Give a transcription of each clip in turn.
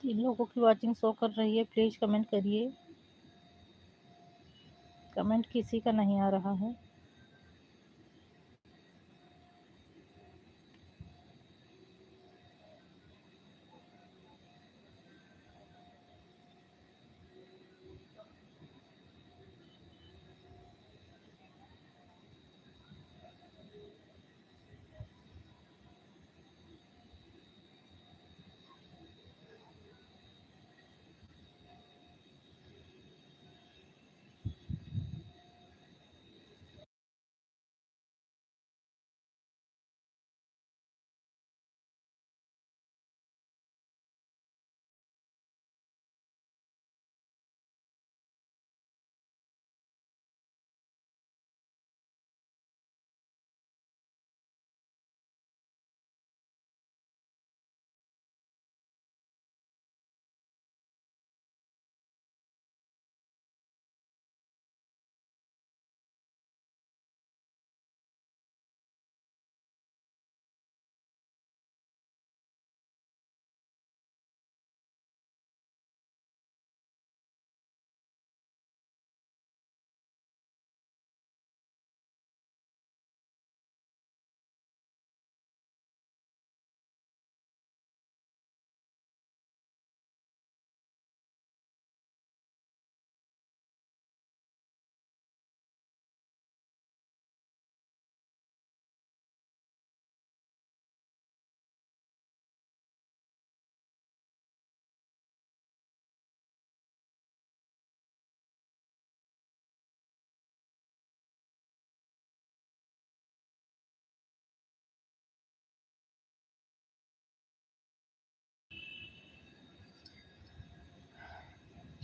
3 लोगों की watching show कर रही है, प्लीज़ कमेंट करिए। कमेंट किसी का नहीं आ रहा है।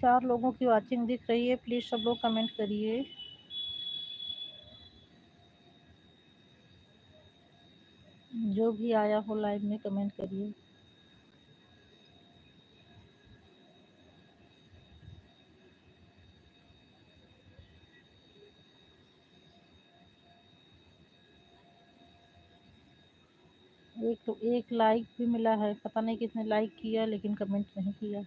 चार लोगों की वॉचिंग दिख रही है, प्लीज़ सब लोग कमेंट करिए। जो भी आया हो लाइव में कमेंट करिए। एक लाइक भी मिला है, पता नहीं किसने लाइक किया लेकिन कमेंट नहीं किया।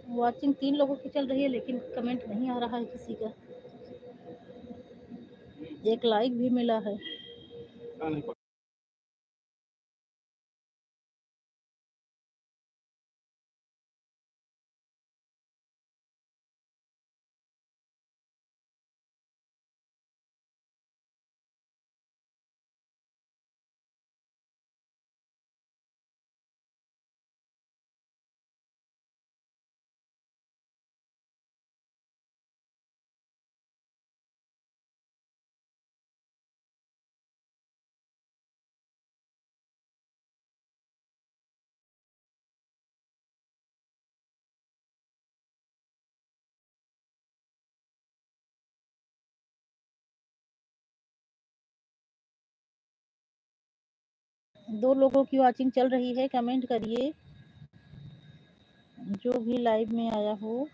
वॉचिंग 3 लोगों की चल रही है लेकिन कमेंट नहीं आ रहा है किसी का। एक लाइक भी मिला है। 2 लोगों की वॉचिंग चल रही है, कमेंट करिए जो भी लाइव में आया हो।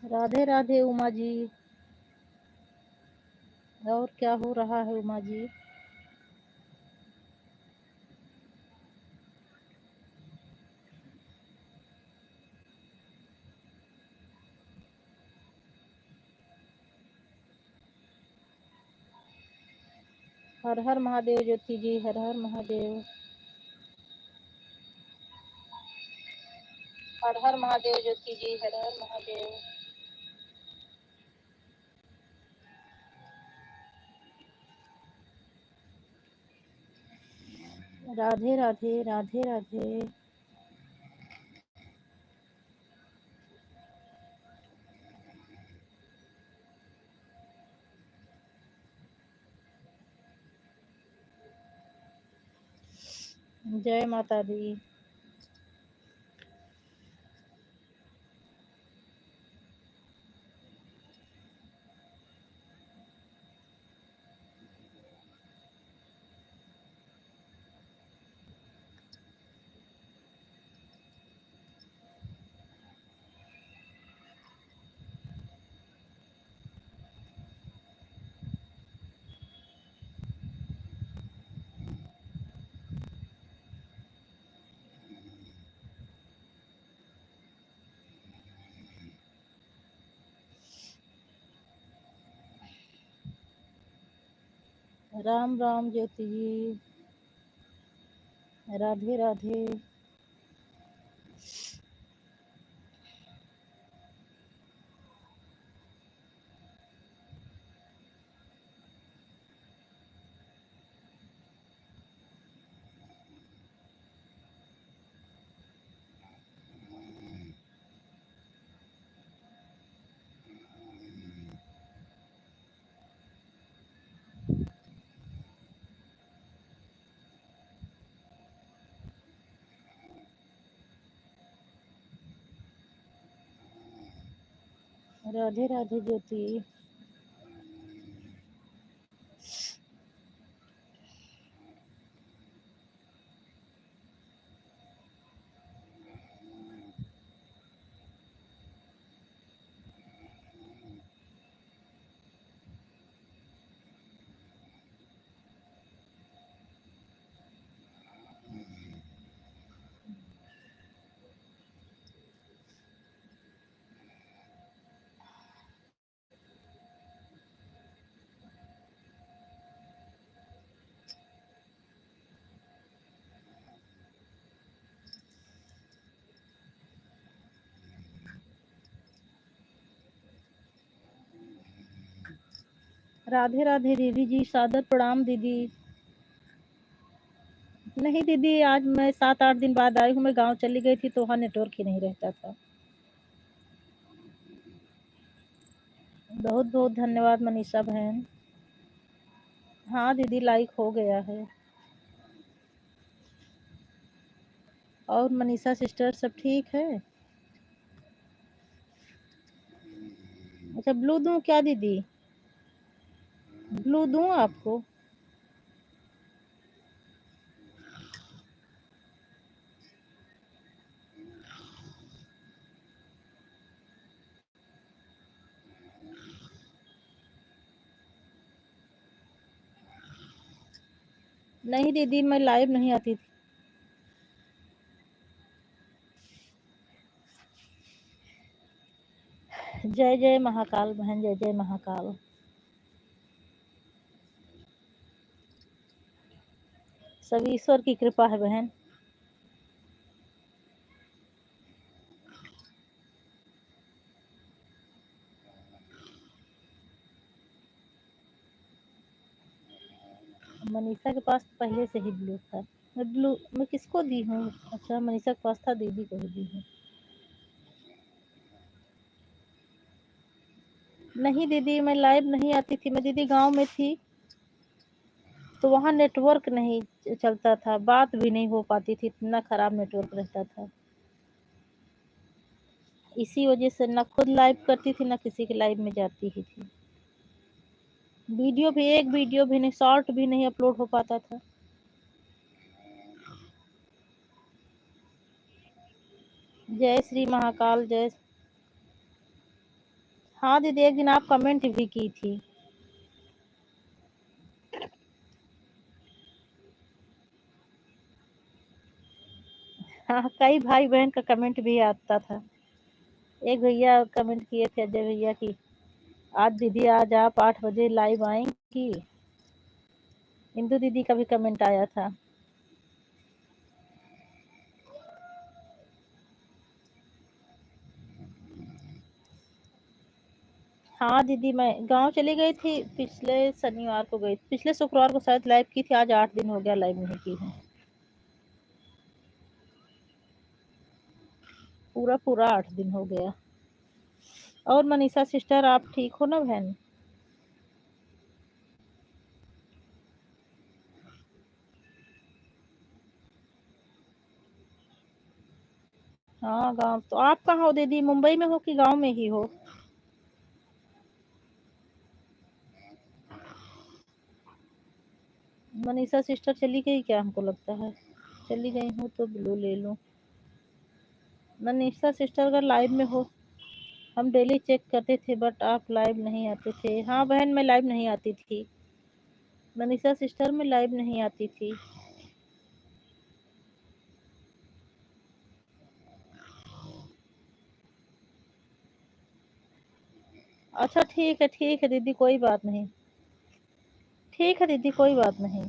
राधे राधे उमा जी। और क्या हो रहा है उमा जी? हर हर महादेव ज्योति जी, हर हर महादेव। हर हर महादेव ज्योति जी, हर हर महादेव। राधे राधे राधे राधे। जय माता दी। राम राम ज्योति जी। राधे राधे। राधे राधे ज्योति। राधे राधे दीदी जी, सादर प्रणाम दीदी। नहीं दीदी, आज मैं 7-8 दिन बाद आई हूँ। मैं गांव चली गई थी तो वहाँ नेटवर्क ही नहीं रहता था। बहुत बहुत धन्यवाद मनीषा बहन। हाँ दीदी, लाइक हो गया है। और मनीषा सिस्टर सब ठीक है? अच्छा, ब्लू दूं क्या दीदी? ब्लू दूं आपको? नहीं दीदी, मैं लाइव नहीं आती थी। जय जय महाकाल बहन, जय जय महाकाल। सब ईश्वर की कृपा है बहन। मनीषा के पास पहले से ही ब्लू था। मैं किसको दी हूँ? अच्छा, मनीषा के पास था, दीदी को ही दी हूँ। नहीं दीदी, मैं लाइव नहीं आती थी। मैं दीदी गांव में थी तो वहाँ नेटवर्क नहीं चलता था, बात भी नहीं हो पाती थी, इतना खराब नेटवर्क रहता था। इसी वजह से ना खुद लाइव करती थी, ना किसी के लाइव में जाती ही थी। एक वीडियो भी नहीं, शॉर्ट भी नहीं अपलोड हो पाता था। जय श्री महाकाल जय। हाँ दीदी, एक दिन आप कमेंट भी की थी। हाँ, कई भाई बहन का कमेंट भी आता था। एक भैया कमेंट किए थे, अजय भैया की, आज दीदी आज आप 8 बजे लाइव आएंगी। इंदू दीदी का भी कमेंट आया था। हाँ दीदी, मैं गांव चली गई थी, पिछले शनिवार को गई, पिछले शुक्रवार को शायद लाइव की थी। आज 8 दिन हो गया लाइव नहीं की हूँ। पूरा पूरा 8 दिन हो गया। और मनीषा सिस्टर आप ठीक हो ना बहन? हाँ गाँव तो आप कहाँ हो दीदी, मुंबई में हो कि गाँव में ही हो? मनीषा सिस्टर चली गई क्या, हमको लगता है। चली गई हूँ तो ब्लू ले लूँ। मनीषा सिस्टर अगर लाइव में हो, हम डेली चेक करते थे बट आप लाइव नहीं आते थे। हाँ बहन मैं लाइव नहीं आती थी, मनीषा सिस्टर में लाइव नहीं आती थी। अच्छा ठीक है दीदी, कोई बात नहीं। ठीक है दीदी, कोई बात नहीं।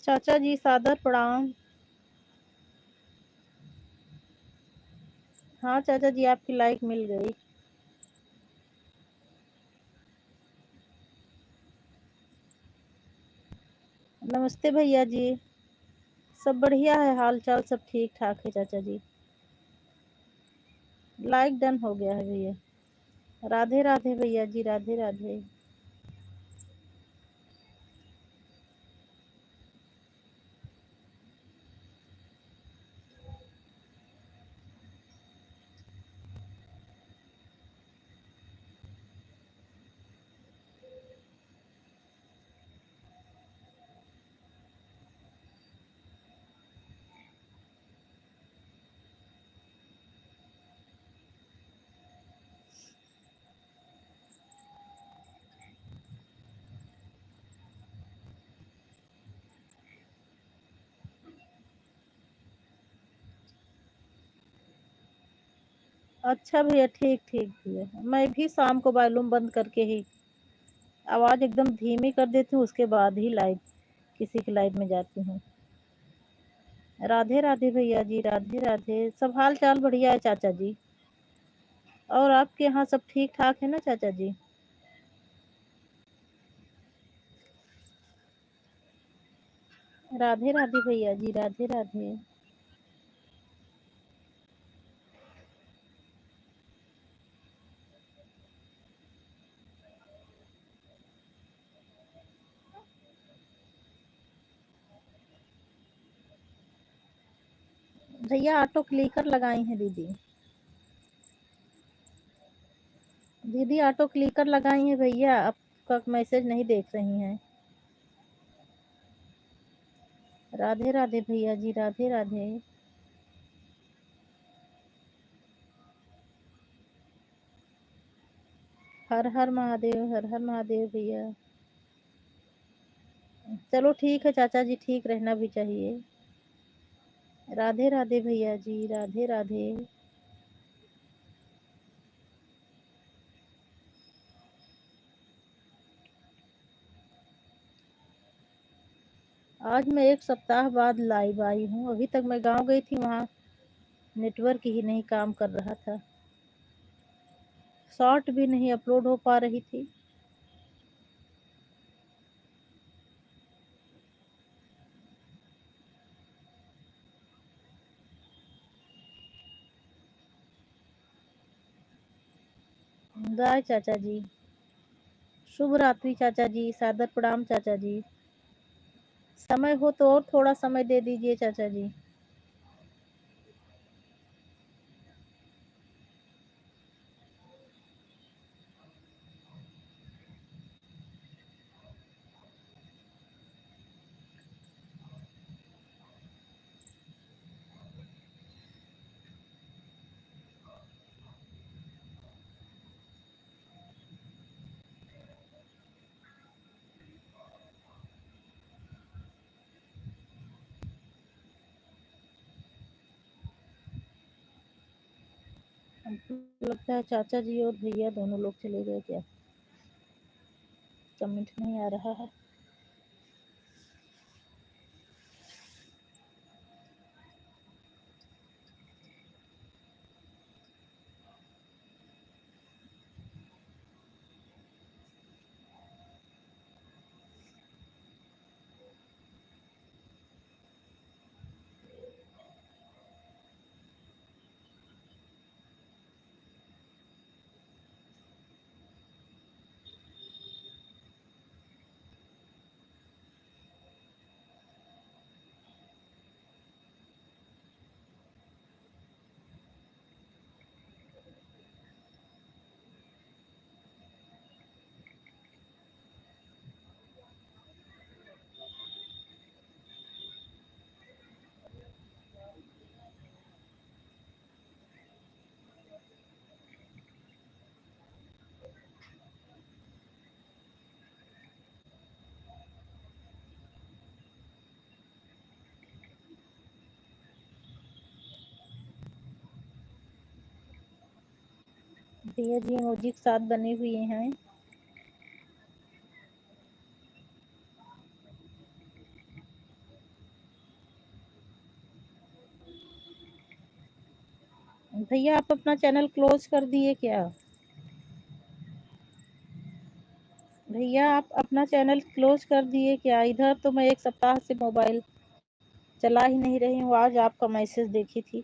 चाचा जी सादर प्रणाम। हाँ चाचा जी, आपकी लाइक मिल गई। नमस्ते भैया जी। सब बढ़िया है, हाल चाल सब ठीक ठाक है चाचा जी। लाइक डन हो गया है भैया। राधे राधे भैया जी, राधे राधे। अच्छा भैया, ठीक ठीक भैया। मैं भी शाम को वॉल्यूम बंद करके ही आवाज एकदम धीमी कर देती हूँ, उसके बाद ही लाइव किसी की लाइव में जाती हूँ। राधे राधे भैया जी, राधे राधे। सब हाल चाल बढ़िया है चाचा जी। और आपके यहाँ सब ठीक ठाक है ना चाचा जी? राधे राधे भैया जी, राधे राधे। भैया ऑटो क्लिकर लगाई हैं दीदी। दीदी ऑटो क्लिकर लगाई हैं भैया, आपका मैसेज नहीं देख रही हैं। राधे राधे भैया जी, राधे राधे। हर हर महादेव, हर हर महादेव भैया। चलो ठीक है चाचा जी, ठीक रहना भी चाहिए। राधे राधे भैया जी, राधे राधे। आज मैं 1 सप्ताह बाद लाइव आई हूँ। अभी तक मैं गाँव गई थी, वहाँ नेटवर्क ही नहीं काम कर रहा था। शॉर्ट भी नहीं अपलोड हो पा रही थी। बाय चाचा जी। शुभ रात्रि चाचा जी, सादर प्रणाम चाचा जी। समय हो तो और थोड़ा समय दे दीजिए चाचा जी। लगता है चाचा जी और भैया दोनों लोग चले गए क्या? कमेंट नहीं आ रहा है। भैया जी इमोजी के साथ बने हुए हैं। भैया आप अपना चैनल क्लोज कर दिए क्या? भैया आप अपना चैनल क्लोज कर दिए क्या? इधर तो मैं 1 सप्ताह से मोबाइल चला ही नहीं रही हूँ, आज आपका मैसेज देखी थी।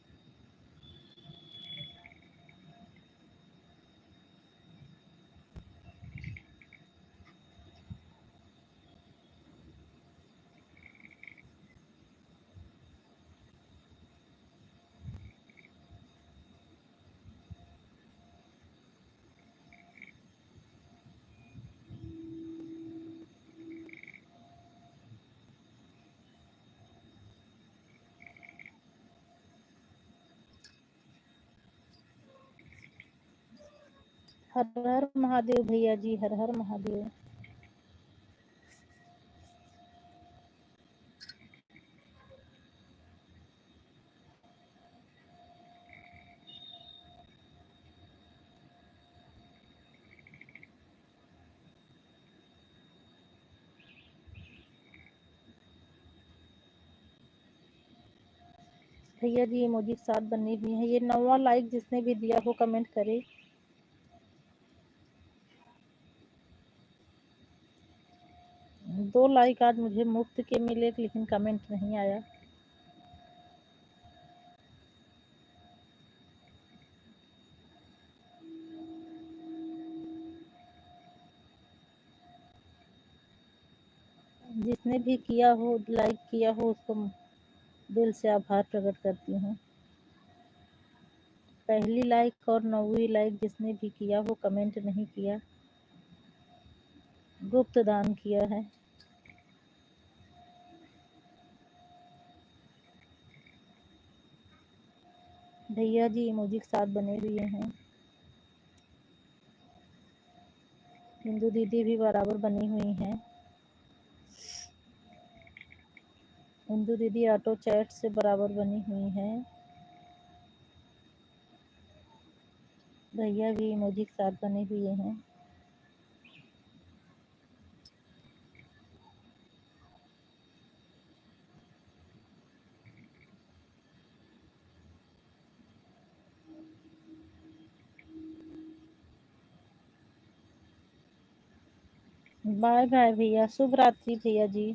हर हर महादेव भैया जी, हर हर महादेव। भैया जी इमोजी के साथ बनी हुई है। ये 9वां लाइक जिसने भी दिया हो कमेंट करे। दो लाइक आज मुझे मुफ्त के मिले, लेकिन कमेंट नहीं आया। जिसने भी किया हो, लाइक किया हो, उसको दिल से आभार प्रकट करती हूँ। पहली लाइक और 9वीं लाइक जिसने भी किया हो, कमेंट नहीं किया, गुप्त दान किया है। भैया जी इमोजी के साथ बने हुए हैं। हिंदू दीदी भी बराबर बनी हुई हैं। हिंदू दीदी ऑटो चैट से बराबर बनी हुई हैं। भैया भी इमोजी के साथ बने हुए हैं। बाय बाय भैया, शुभ रात्रि भैया जी।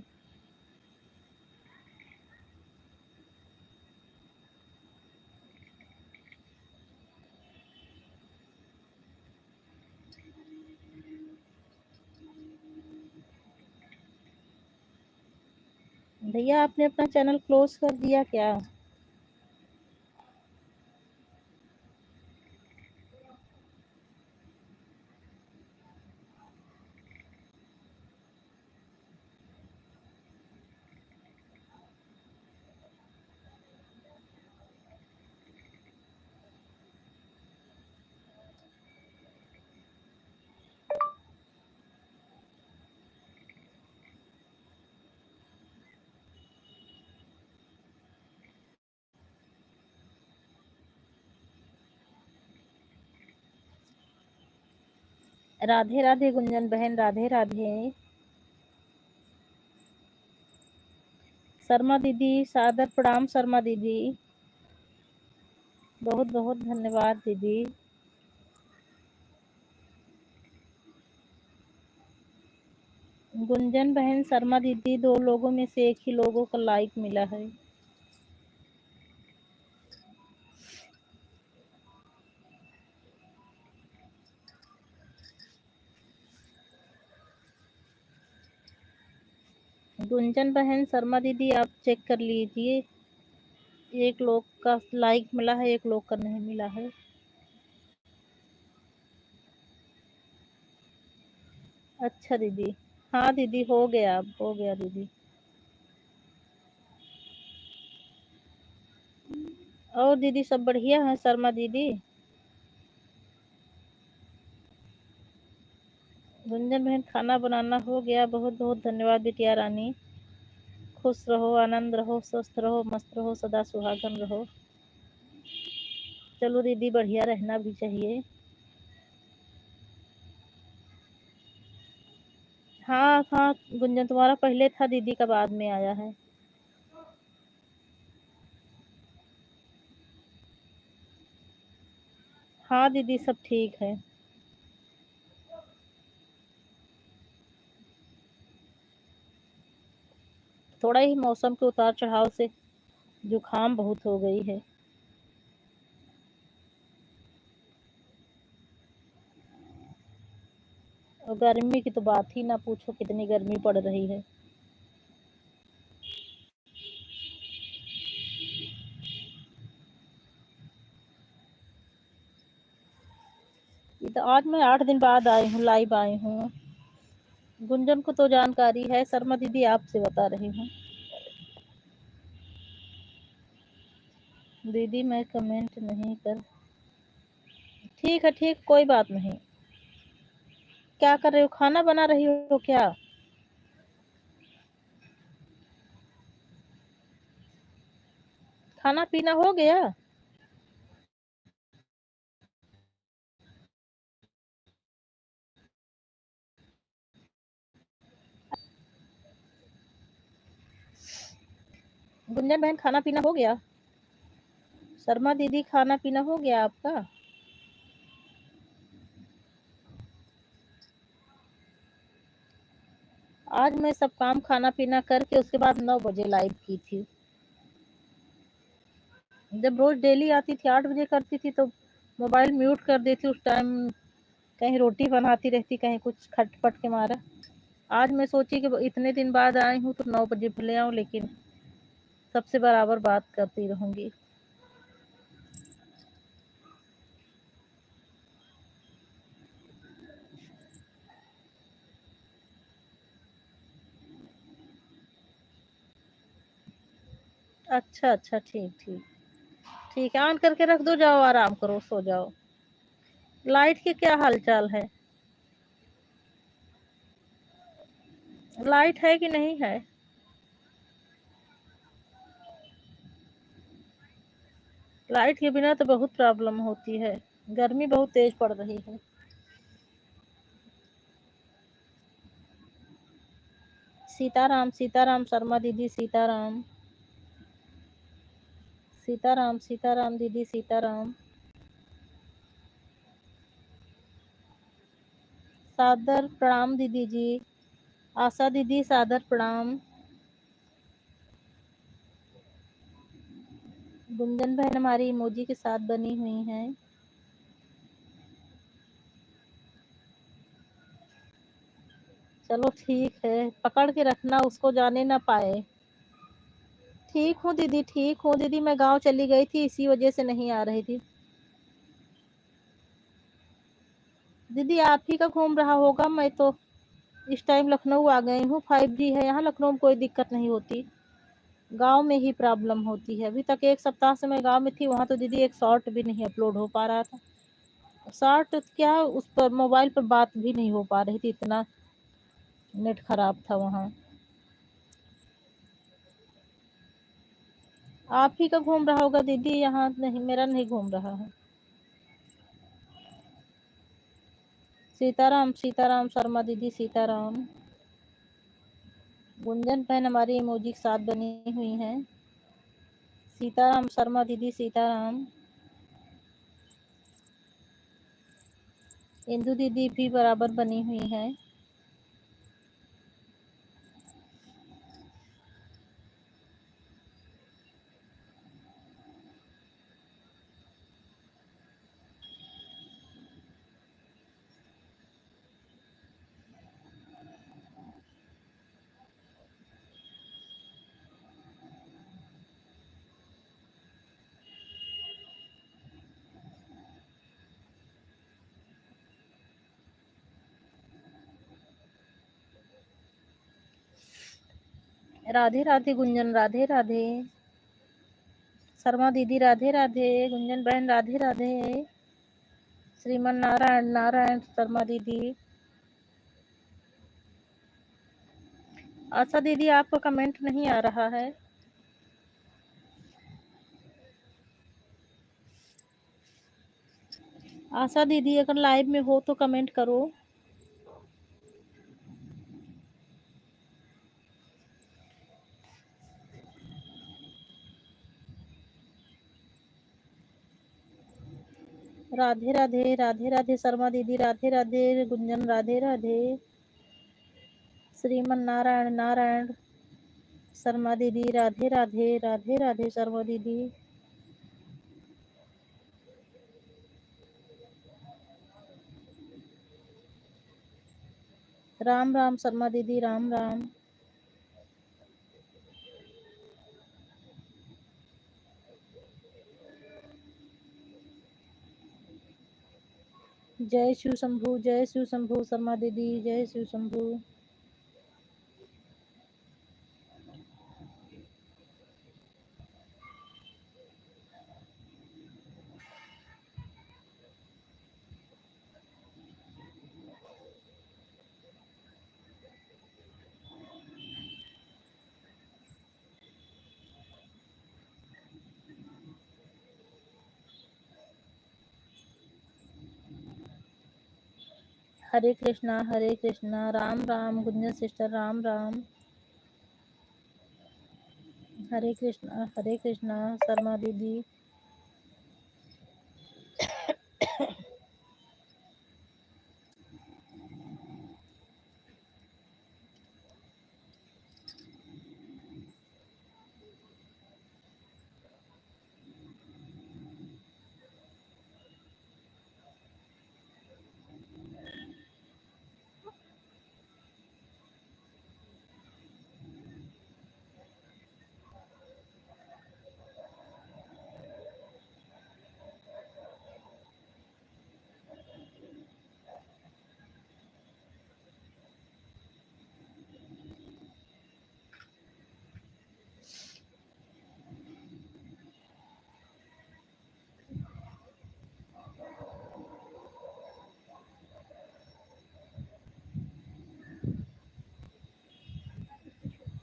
भैया आपने अपना चैनल क्लोज कर दिया क्या? राधे राधे गुंजन बहन, राधे राधे। शर्मा दीदी सादर प्रणाम। शर्मा दीदी बहुत बहुत धन्यवाद दीदी। गुंजन बहन, शर्मा दीदी, 2 लोगों में से एक ही लोगों का लाइक मिला है। गुंजन बहन, शर्मा दीदी आप चेक कर लीजिए, एक लोग का लाइक मिला है, एक लोग का नहीं मिला है। अच्छा दीदी, हाँ दीदी हो गया, अब हो गया दीदी। और दीदी सब बढ़िया है शर्मा दीदी? गुंजन बहन खाना बनाना हो गया, बहुत बहुत धन्यवाद बिटिया रानी। खुश रहो, आनंद रहो, स्वस्थ रहो, मस्त रहो, सदा सुहागन रहो। चलो दीदी बढ़िया रहना भी चाहिए। हाँ हाँ गुंजन, तुम्हारा पहले था, दीदी का बाद में आया है। हाँ दीदी, सब ठीक है। थोड़ा ही मौसम के उतार चढ़ाव से जुकाम बहुत हो गई है। और गर्मी की तो बात ही ना पूछो, कितनी गर्मी पड़ रही है। ये तो आज मैं 8 दिन बाद आई हूँ, लाइव आई हूँ। गुंजन को तो जानकारी है, शर्मा दीदी आपसे बता रही हूँ। दीदी मैं कमेंट नहीं कर। ठीक है, ठीक, कोई बात नहीं। क्या कर रही हो, खाना बना रही हो क्या? खाना पीना हो गया? गुंजन बहन, खाना पीना हो गया? शर्मा दीदी, खाना पीना हो गया आपका? आज मैं सब काम खाना पीना करके उसके बाद 9 बजे लाइव की थी। जब रोज डेली आती थी 8 बजे करती थी तो मोबाइल म्यूट कर देती उस टाइम। कहीं रोटी बनाती रहती, कहीं कुछ खटपट के मारा। आज मैं सोची कि इतने दिन बाद आई हूँ तो 9 बजे भले आऊँ, लेकिन सबसे बराबर बात करती रहूंगी। अच्छा अच्छा, ठीक ठीक। ठीक है, ऑन करके रख दो, जाओ आराम करो, सो जाओ। लाइट के क्या हाल चाल है? लाइट है कि नहीं है? लाइट के बिना तो बहुत प्रॉब्लम होती है। गर्मी बहुत तेज पड़ रही है। सीताराम सीताराम शर्मा दीदी, सीताराम। सीताराम सीताराम दीदी, सीताराम। सादर प्रणाम दीदी जी। आशा दीदी, सादर प्रणाम। गुंजन बहन हमारी इमोजी के साथ बनी हुई हैं। चलो ठीक है, पकड़ के रखना, उसको जाने ना पाए। ठीक हूँ दीदी, ठीक हूँ दीदी, मैं गांव चली गई थी, इसी वजह से नहीं आ रही थी। दीदी आप ही का घूम रहा होगा, मैं तो इस टाइम लखनऊ आ गई हूँ। 5G है यहाँ लखनऊ में, कोई दिक्कत नहीं होती। गांव में ही प्रॉब्लम होती है। अभी तक 1 सप्ताह से मैं गांव में थी, वहां तो दीदी एक शॉर्ट भी नहीं अपलोड हो पा रहा था। शॉर्ट क्या, उस पर मोबाइल पर बात भी नहीं हो पा रही थी, इतना नेट खराब था वहाँ। आप ही का घूम रहा होगा दीदी, यहाँ नहीं, मेरा नहीं घूम रहा है। सीताराम सीताराम शर्मा दीदी, सीताराम। गुंजन बहन हमारी इमोजी के साथ बनी हुई हैं। सीताराम शर्मा दीदी, सीताराम। इंदु दीदी भी बराबर बनी हुई हैं। राधे राधे गुंजन, राधे राधे। शर्मा दीदी, राधे राधे। गुंजन बहन, राधे राधे। श्रीमन नारायण नारायण शर्मा दीदी। आशा दीदी आपका कमेंट नहीं आ रहा है। आशा दीदी अगर लाइव में हो तो कमेंट करो। राधे राधे, राधे राधे शर्मा दीदी, राधे राधे गुंजन, राधे राधे श्रीमन नारायण नारायण शर्मा दीदी, राधे राधे, राधे राधे शर्मा दीदी। राम राम शर्मा दीदी, राम राम। जय शिव शंभू, जय शिव शंभू शर्मा दीदी, जय शिव शंभू। हरे कृष्णा, राम राम गुंजन सिस्टर, राम राम। हरे कृष्णा शर्मा दीदी।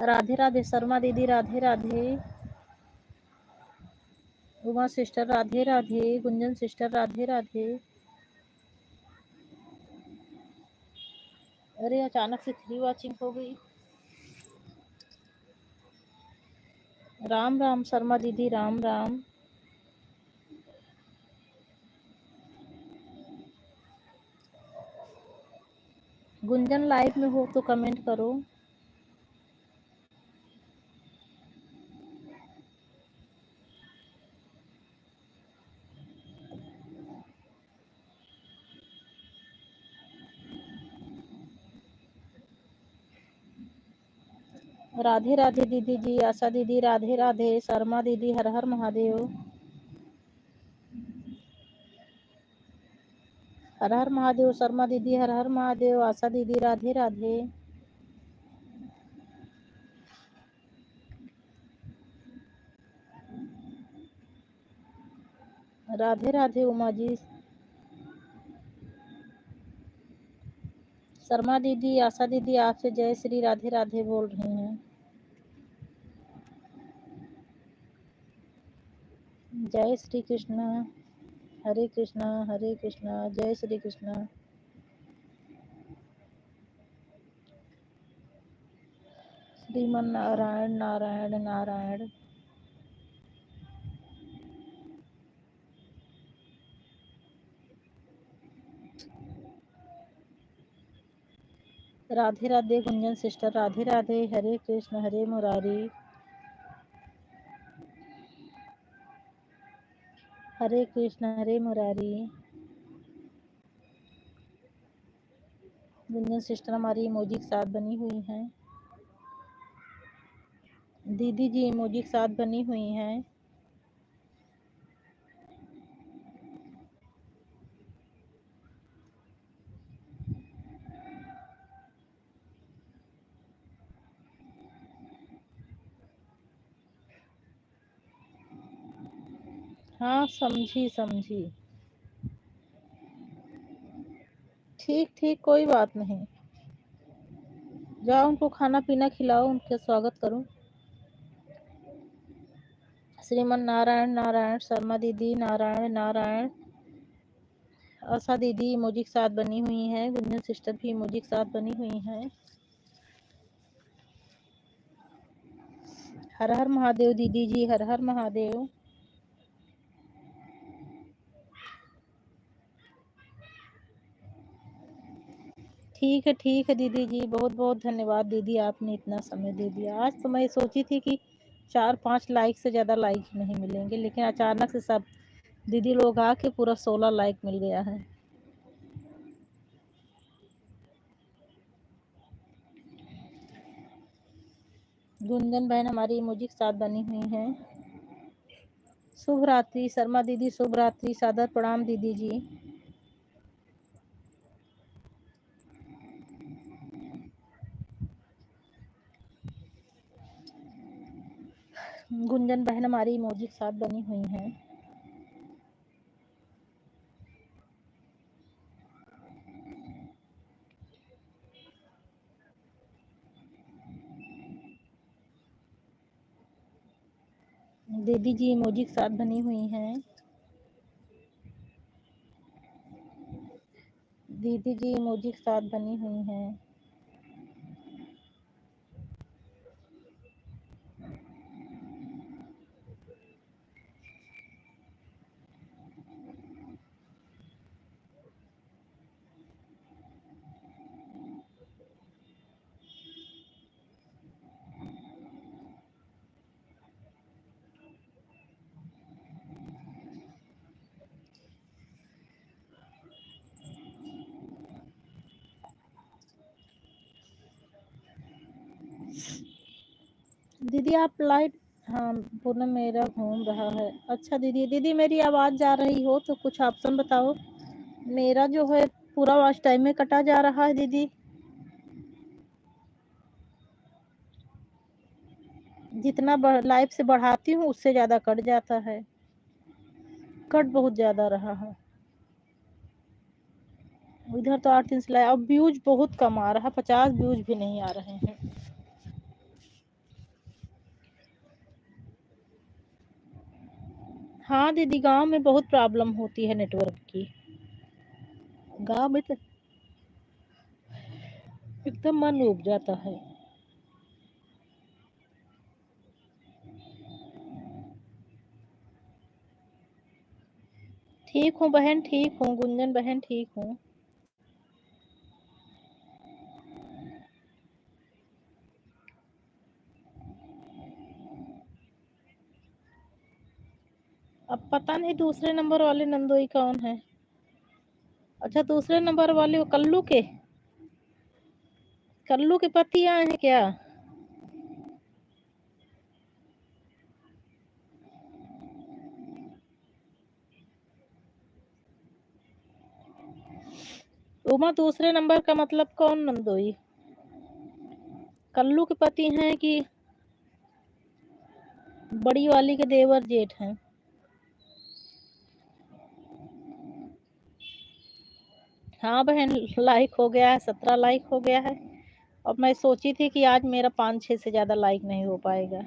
राधे राधे शर्मा दीदी, राधे राधे उमा सिस्टर, राधे राधे गुंजन सिस्टर, राधे राधे। अरे अचानक से 3 वॉचिंग हो गई। राम राम शर्मा दीदी, राम राम। गुंजन लाइव में हो तो कमेंट करो। राधे राधे दीदी जी, आशा दीदी, राधे राधे शर्मा दीदी, हर हर महादेव। हर हर महादेव शर्मा दीदी, हर हर महादेव आशा दीदी, राधे राधे। राधे राधे उमा जी। शर्मा दीदी, आशा दीदी आपसे जय श्री राधे राधे बोल रही हैं। जय श्री कृष्ण, हरे कृष्णा, जय श्री कृष्ण। श्रीमन नारायण नारायण नारायण। राधे राधे गुंजन सिस्टर, राधे राधे, हरे कृष्ण हरे मुरारी, हरे कृष्ण हरे मुरारी। गुंजन सिस्टर हमारी इमोजी के साथ बनी हुई हैं। दीदी जी इमोजी के साथ बनी हुई हैं। हाँ समझी समझी। ठीक ठीक, कोई बात नहीं। जाओ उनको खाना पीना खिलाओ, उनके स्वागत करो। श्रीमन नारायण नारायण शर्मा दीदी, नारायण नारायण। आशा दीदी इमोजी के साथ बनी हुई हैं। गुंजन सिस्टर भी इमोजी के साथ बनी हुई हैं। हर हर महादेव दीदी जी, हर हर महादेव। ठीक है दीदी जी, बहुत बहुत धन्यवाद दीदी, आपने इतना समय दे दिया। आज तो मैं सोची थी कि 4-5 लाइक से ज़्यादा लाइक नहीं मिलेंगे, लेकिन अचानक से सब दीदी लोग आके पूरा 16 लाइक मिल गया है। गुंजन बहन हमारी इमोजी के साथ बनी हुई हैं। शुभ रात्रि शर्मा दीदी, शुभ रात्रि, सादर प्रणाम दीदी जी। गुंजन बहन हमारी इमोजी के साथ बनी हुई हैं। दीदी जी इमोजी के साथ बनी हुई हैं। दीदी जी इमोजी के साथ बनी हुई हैं। दीदी आप लाइट, हाँ पूनम मेरा घूम रहा है। अच्छा दीदी, दीदी मेरी आवाज़ जा रही हो तो कुछ ऑप्शन बताओ। मेरा जो है पूरा वॉच टाइम में कटा जा रहा है दीदी। जितना लाइफ से बढ़ाती हूँ उससे ज़्यादा कट जाता है। कट बहुत ज़्यादा रहा है। इधर तो 8 दिन से लाया, अब व्यूज बहुत कम आ रहा है, 50 व्यूज भी नहीं आ रहे हैं। हाँ दीदी, गांव में बहुत प्रॉब्लम होती है नेटवर्क की। गांव में तो एकदम मन उब जाता है। ठीक हूँ बहन, ठीक हूँ गुंजन बहन, ठीक हूँ। अब पता नहीं दूसरे नंबर वाले नंदोई कौन है। अच्छा दूसरे नंबर वाले वो कल्लू के, कल्लू के पति आए हैं क्या? उमा दूसरे नंबर का मतलब कौन नंदोई? कल्लू के पति हैं कि बड़ी वाली के देवर जेठ हैं? हाँ बहन, लाइक हो गया है, 17 लाइक हो गया है। और मैं सोची थी कि आज मेरा 5-6 से ज़्यादा लाइक नहीं हो पाएगा।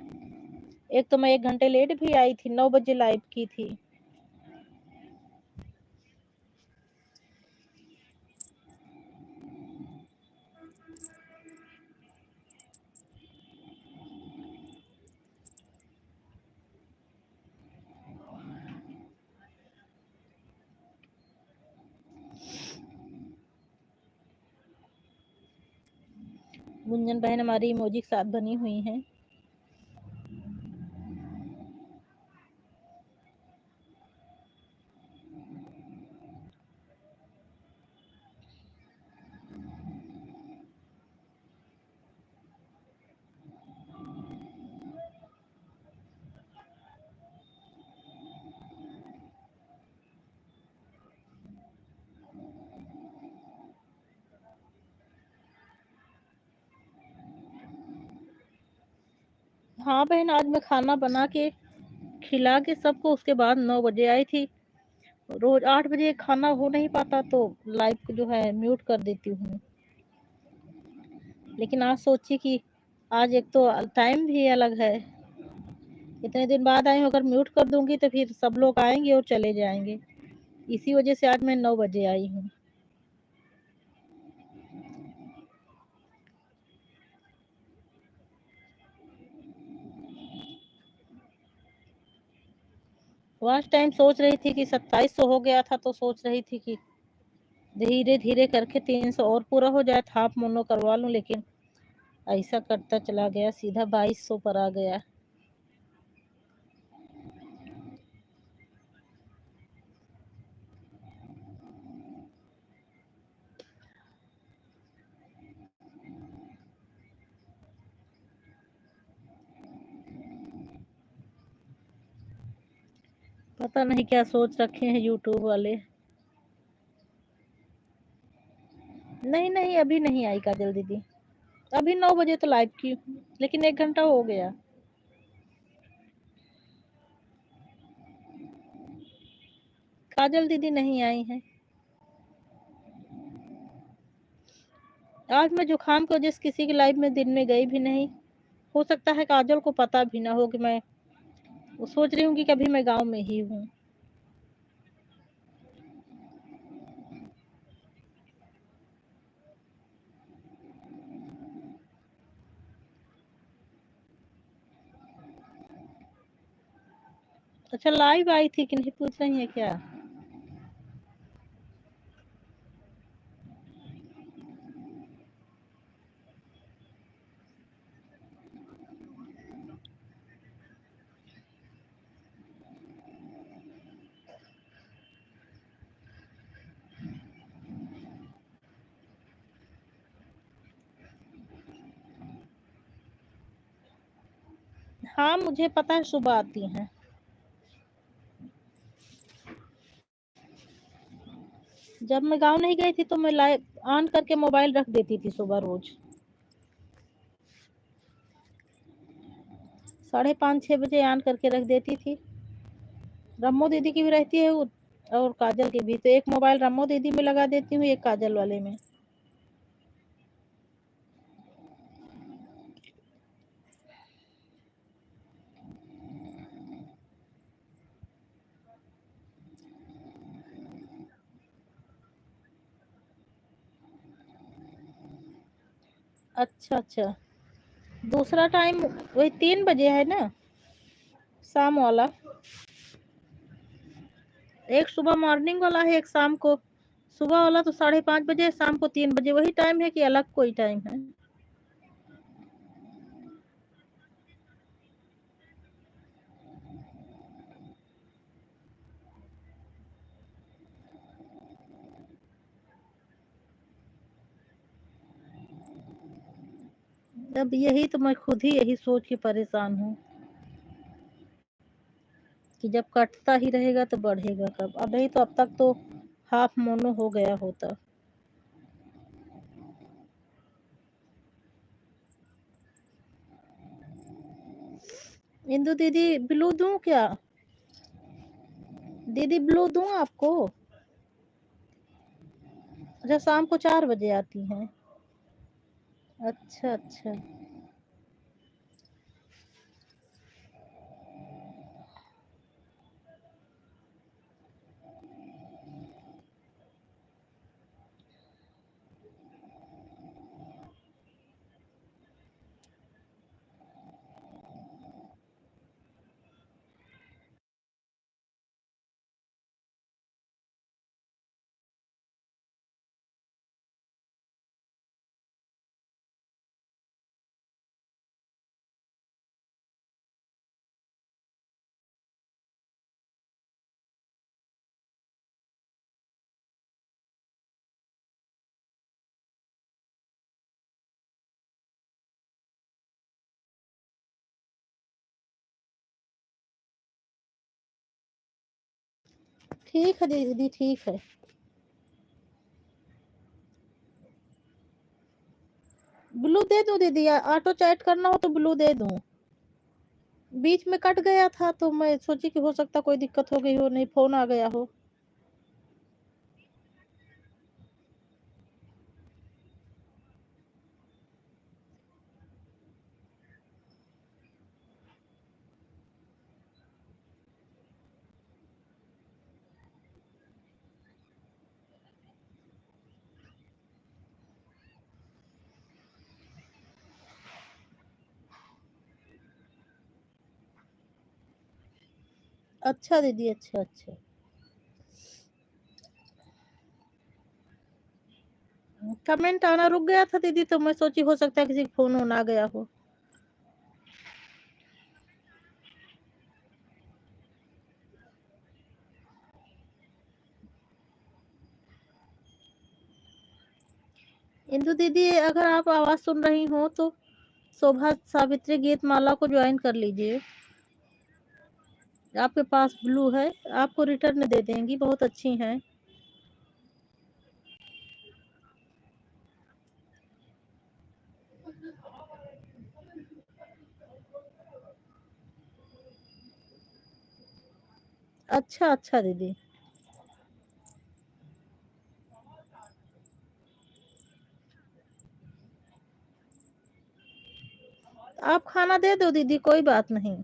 एक तो मैं 1 घंटे लेट भी आई थी, 9 बजे लाइव की थी। गुंजन बहन हमारी इमोजी के साथ बनी हुई हैं। हाँ बहन, आज मैं खाना बना के खिला के सबको उसके बाद 9 बजे आई थी। रोज 8 बजे खाना हो नहीं पाता तो लाइव को जो है म्यूट कर देती हूँ। लेकिन आज सोची कि आज एक तो टाइम भी अलग है, इतने दिन बाद आई हूँ, अगर म्यूट कर दूंगी तो फिर सब लोग आएंगे और चले जाएंगे। इसी वजह से आज मैं 9 बजे आई हूँ। लास्ट टाइम सोच रही थी कि 2700 हो गया था तो सोच रही थी कि धीरे धीरे करके 300 और पूरा हो जाए, हाफ मोनो करवा लूं, लेकिन ऐसा करता चला गया, सीधा 2200 पर आ गया। पता नहीं क्या सोच रखे हैं यूट्यूब वाले। नहीं नहीं, अभी नहीं आई काजल दीदी। अभी 9 बजे तो लाइव की हूँ, लेकिन 1 घंटा हो गया। काजल दीदी नहीं आई हैं। आज मैं जुकाम की वजह से किसी की लाइव में दिन में गई भी नहीं। हो सकता है काजल को पता भी ना हो कि मैं सोच रही हूँ कि कभी मैं गांव में ही हूँ। अच्छा, लाइव आई थी कि नहीं पूछ रही है क्या? हाँ, मुझे पता है सुबह आती हैं। जब मैं गांव नहीं गई थी तो मैं लाइव ऑन करके मोबाइल रख देती थी सुबह रोज। 5:30-6 बजे ऑन करके रख देती थी। रम्मो दीदी की भी रहती है और काजल की भी, तो एक मोबाइल रम्मो दीदी में लगा देती हूँ, एक काजल वाले में। अच्छा अच्छा। दूसरा टाइम वही 3 बजे है ना, शाम वाला। एक सुबह मॉर्निंग वाला है, एक शाम को। सुबह वाला तो 5:30 बजे, शाम को 3 बजे। वही टाइम है कि अलग कोई टाइम है? अब यही तो मैं खुद ही यही सोच के परेशान हूँ कि जब कटता ही रहेगा तो बढ़ेगा कब। अब नहीं तो अब तक तो हाफ मोनो हो गया होता। इंदु दीदी, ब्लू दूं क्या? दीदी ब्लू दूं आपको? अच्छा, शाम को 4 बजे आती हैं। अच्छा अच्छा। ठीक है दीदी, ठीक है। ब्लू दे दूं दीदी? ऑटो चैट करना हो तो ब्लू दे दूं? बीच में कट गया था तो मैं सोची कि हो सकता कोई दिक्कत हो गई हो, नहीं फोन आ गया हो। अच्छा दीदी, अच्छा अच्छा। कमेंट आना रुक गया था दीदी, तो मैं सोची हो सकता है किसी का फोन होना आ गया हो। इंदु दीदी, अगर आप आवाज सुन रही हो तो शोभा सावित्री गीत माला को ज्वाइन कर लीजिए। आपके पास ब्लू है, आपको रिटर्न दे देंगी, बहुत अच्छी हैं। अच्छा अच्छा दीदी, आप खाना दे दो दीदी, कोई बात नहीं।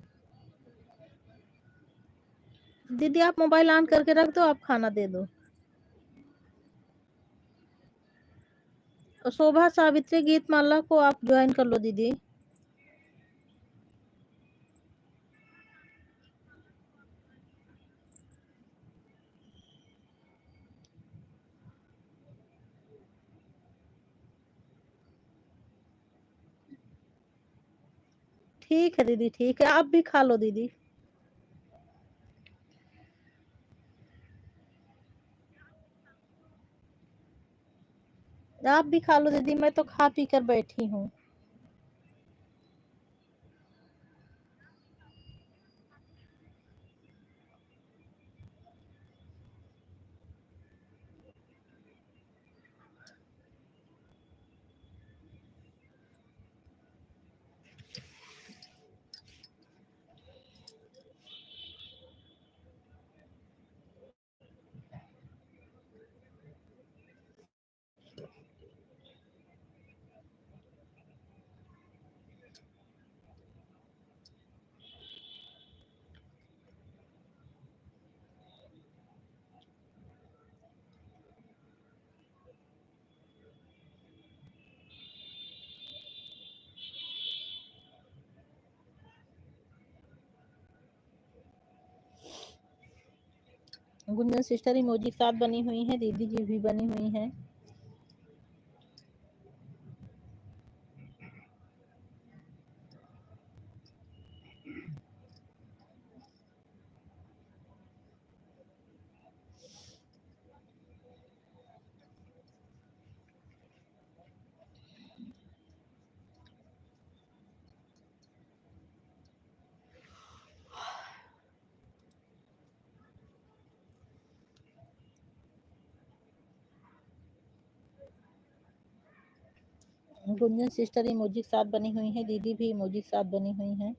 दीदी आप मोबाइल ऑन करके रख दो, आप खाना दे दो। और शोभा सावित्री गीत माला को आप ज्वाइन कर लो दीदी। ठीक है दीदी, ठीक है, आप भी खा लो दीदी। आप भी खा लो दीदी, मैं तो खा पी कर बैठी हूँ। गुंजन सिस्टर इमोजी के साथ बनी हुई है, दीदी जी भी बनी हुई हैं। गुंजन सिस्टर इमोजी के साथ बनी हुई है, दीदी भी इमोजी के साथ बनी हुई हैं।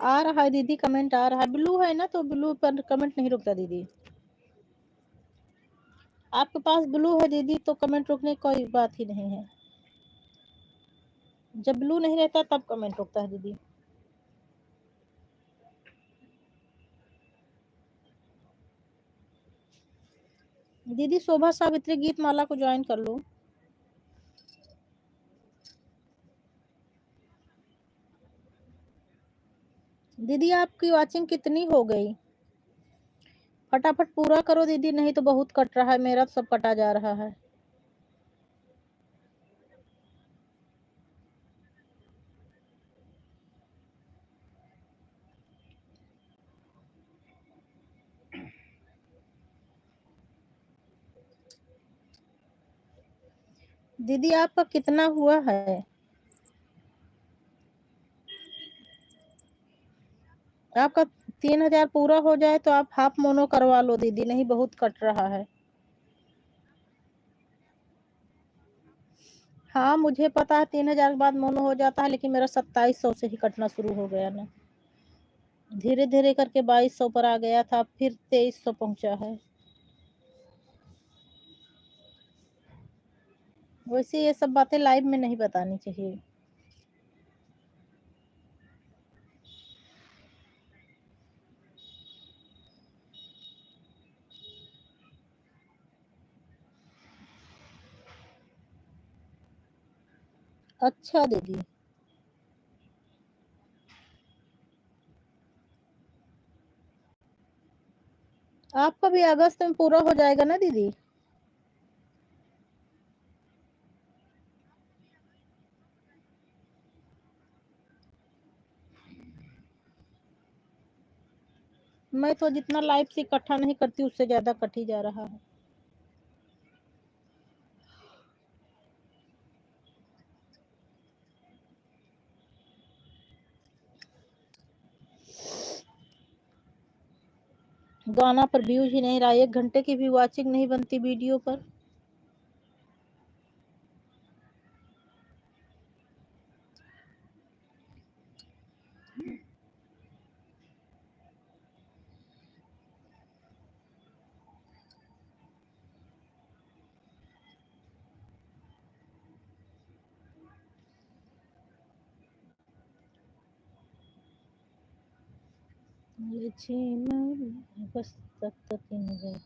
आ रहा है दीदी, कमेंट आ रहा है। ब्लू है ना, तो ब्लू पर कमेंट नहीं रुकता दीदी। आपके पास ब्लू है दीदी, तो कमेंट रुकने की कोई बात ही नहीं है। जब ब्लू नहीं रहता तब कमेंट रुकता है दीदी। दीदी शोभा सावित्री गीत माला को ज्वाइन कर लो। दीदी आपकी वॉचिंग कितनी हो गई? फटाफट पूरा करो दीदी, नहीं तो बहुत कट रहा है, मेरा तो सब कटा जा रहा है। दीदी आपका कितना हुआ है? आपका 3000 पूरा हो जाए तो आप हाफ मोनो करवा लो दीदी, नहीं बहुत कट रहा है। हाँ मुझे पता है 3000 के बाद मोनो हो जाता है, लेकिन मेरा 2700 से ही कटना शुरू हो गया ना। धीरे धीरे करके 2200 पर आ गया था, फिर 2300 पहुंचा है। वैसे ये सब बातें लाइव में नहीं बतानी चाहिए। अच्छा दीदी, आपका भी अगस्त में पूरा हो जाएगा ना दीदी? मैं तो जितना लाइफ से इकट्ठा नहीं करती उससे ज्यादा कट ही जा रहा है। गाना पर व्यूज ही नहीं रहा, 1 घंटे की भी वॉचिंग नहीं बनती वीडियो पर। बस तक तो 3,000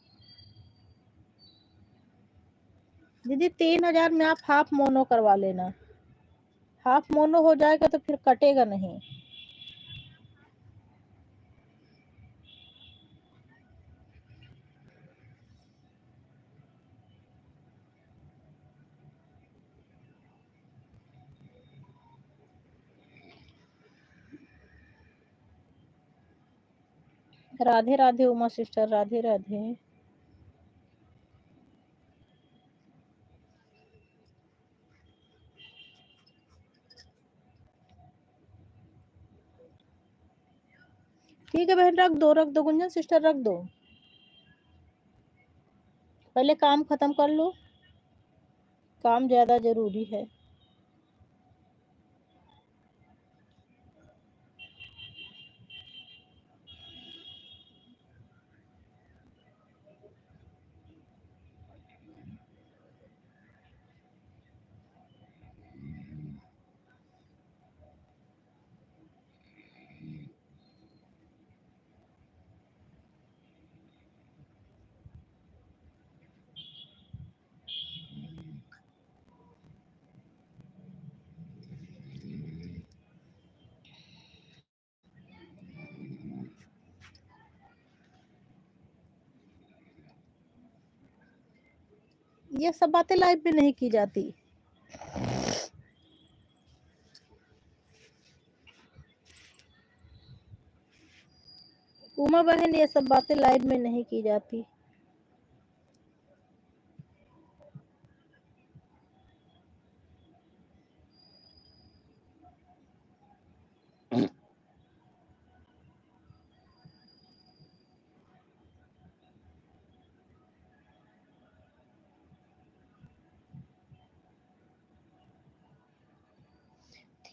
दीदी, 3,000 में आप हाफ मोनो करवा लेना। हाफ मोनो हो जाएगा तो फिर कटेगा नहीं। राधे राधे उमा सिस्टर, राधे राधे। ठीक है बहन, रख दो गुंजन सिस्टर, रख दो। पहले काम खत्म कर लो, काम ज्यादा जरूरी है। ये सब बातें लाइव में नहीं की जाती। उमा बहन, ये सब बातें लाइव में नहीं की जाती।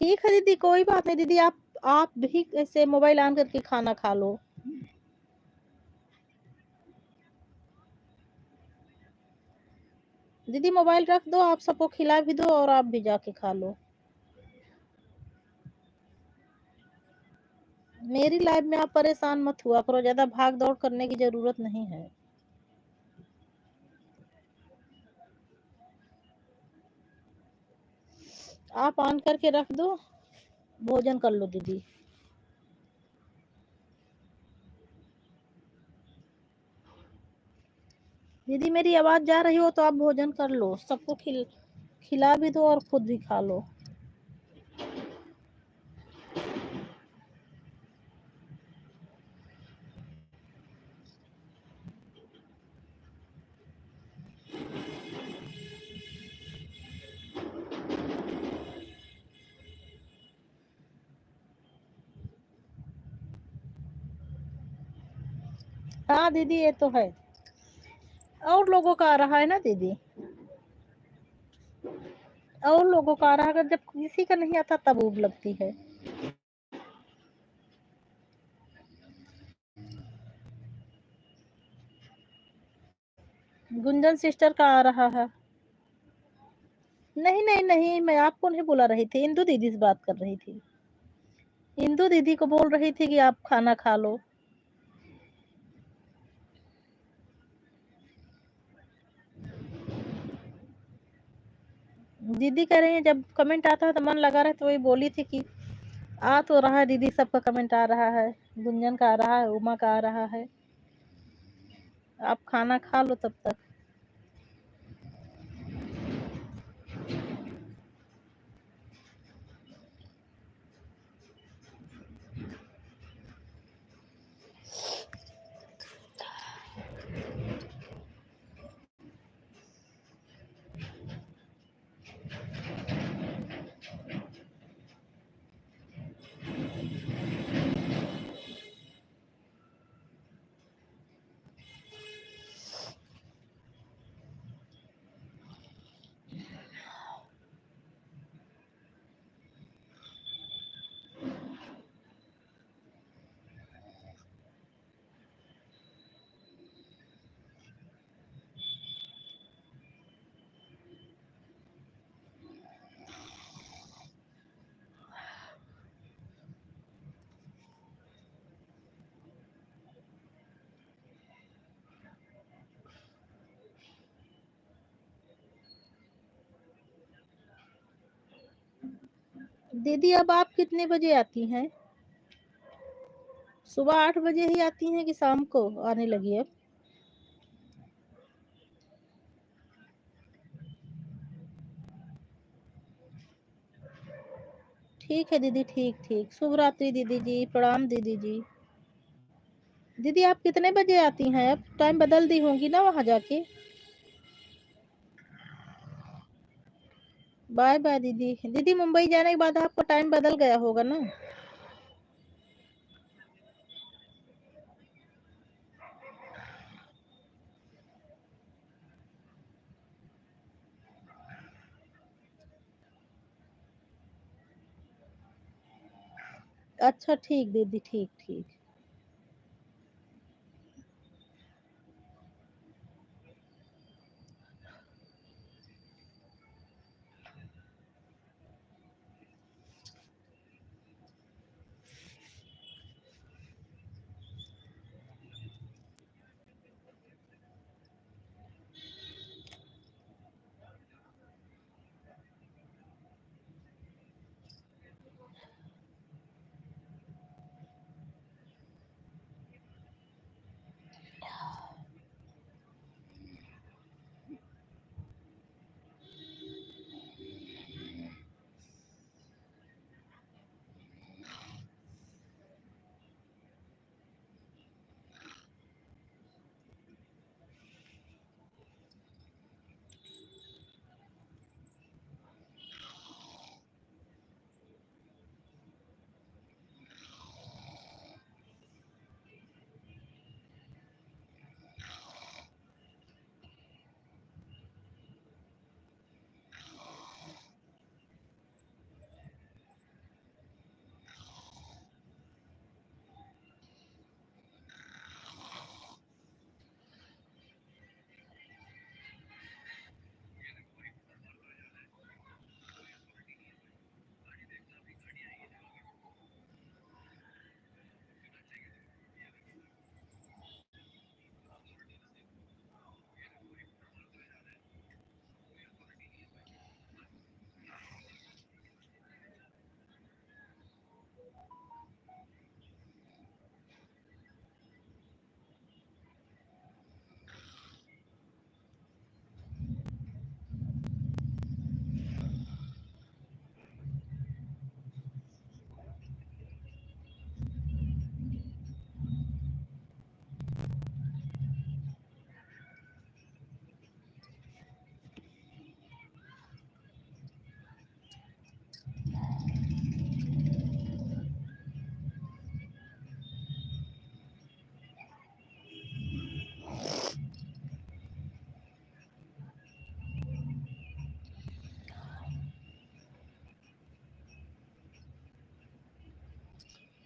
ठीक है दीदी, कोई बात नहीं दीदी, आप भी ऐसे मोबाइल ऑन करके खाना खा लो। दीदी मोबाइल रख दो, आप सबको खिला भी दो और आप भी जाके खा लो। मेरी लाइफ में आप परेशान मत हुआ करो, ज्यादा भाग दौड़ करने की जरूरत नहीं है। आप ऑन करके रख दो, भोजन कर लो दीदी। दीदी मेरी आवाज जा रही हो तो आप भोजन कर लो, सबको खिला भी दो और खुद भी खा लो। हाँ दीदी, ये तो है। और लोगों का आ रहा है ना दीदी, और लोगों का आ रहा है, अगर जब किसी का नहीं आता तब ऊब लगती है। गुंजन सिस्टर का आ रहा है। नहीं नहीं नहीं, मैं आपको नहीं बुला रही थी, इंदू दीदी से बात कर रही थी। इंदू दीदी को बोल रही थी कि आप खाना खा लो। दीदी कह रही है जब कमेंट आता है तो मन लगा रहा है, तो वही बोली थी कि आ तो रहा है दीदी, सबका कमेंट आ रहा है, गुंजन का आ रहा है, उमा का आ रहा है। आप खाना खा लो तब तक। दीदी अब आप कितने बजे आती हैं? सुबह 8 बजे ही आती हैं कि शाम को आने लगी अब? ठीक है दीदी, ठीक ठीक। शुभ रात्रि दीदी जी, प्रणाम दीदी जी। दीदी आप कितने बजे आती हैं? अब टाइम बदल दी होंगी ना वहाँ जाके। बाय बाय दीदी। दीदी मुंबई जाने के बाद आपका टाइम बदल गया होगा ना? अच्छा ठीक दीदी, ठीक ठीक।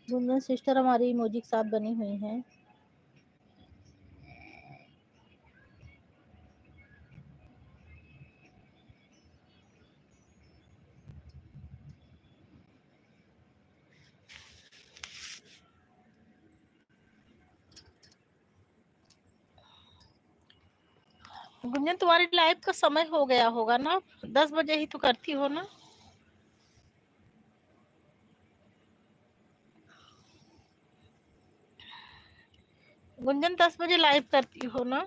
गुंजन सिस्टर हमारी इमोजी के साथ बनी हुई हैं। गुंजन तुम्हारी लाइव का समय हो गया होगा ना? 10 बजे ही तो करती हो ना? गुंजन 10 बजे लाइव करती हो ना?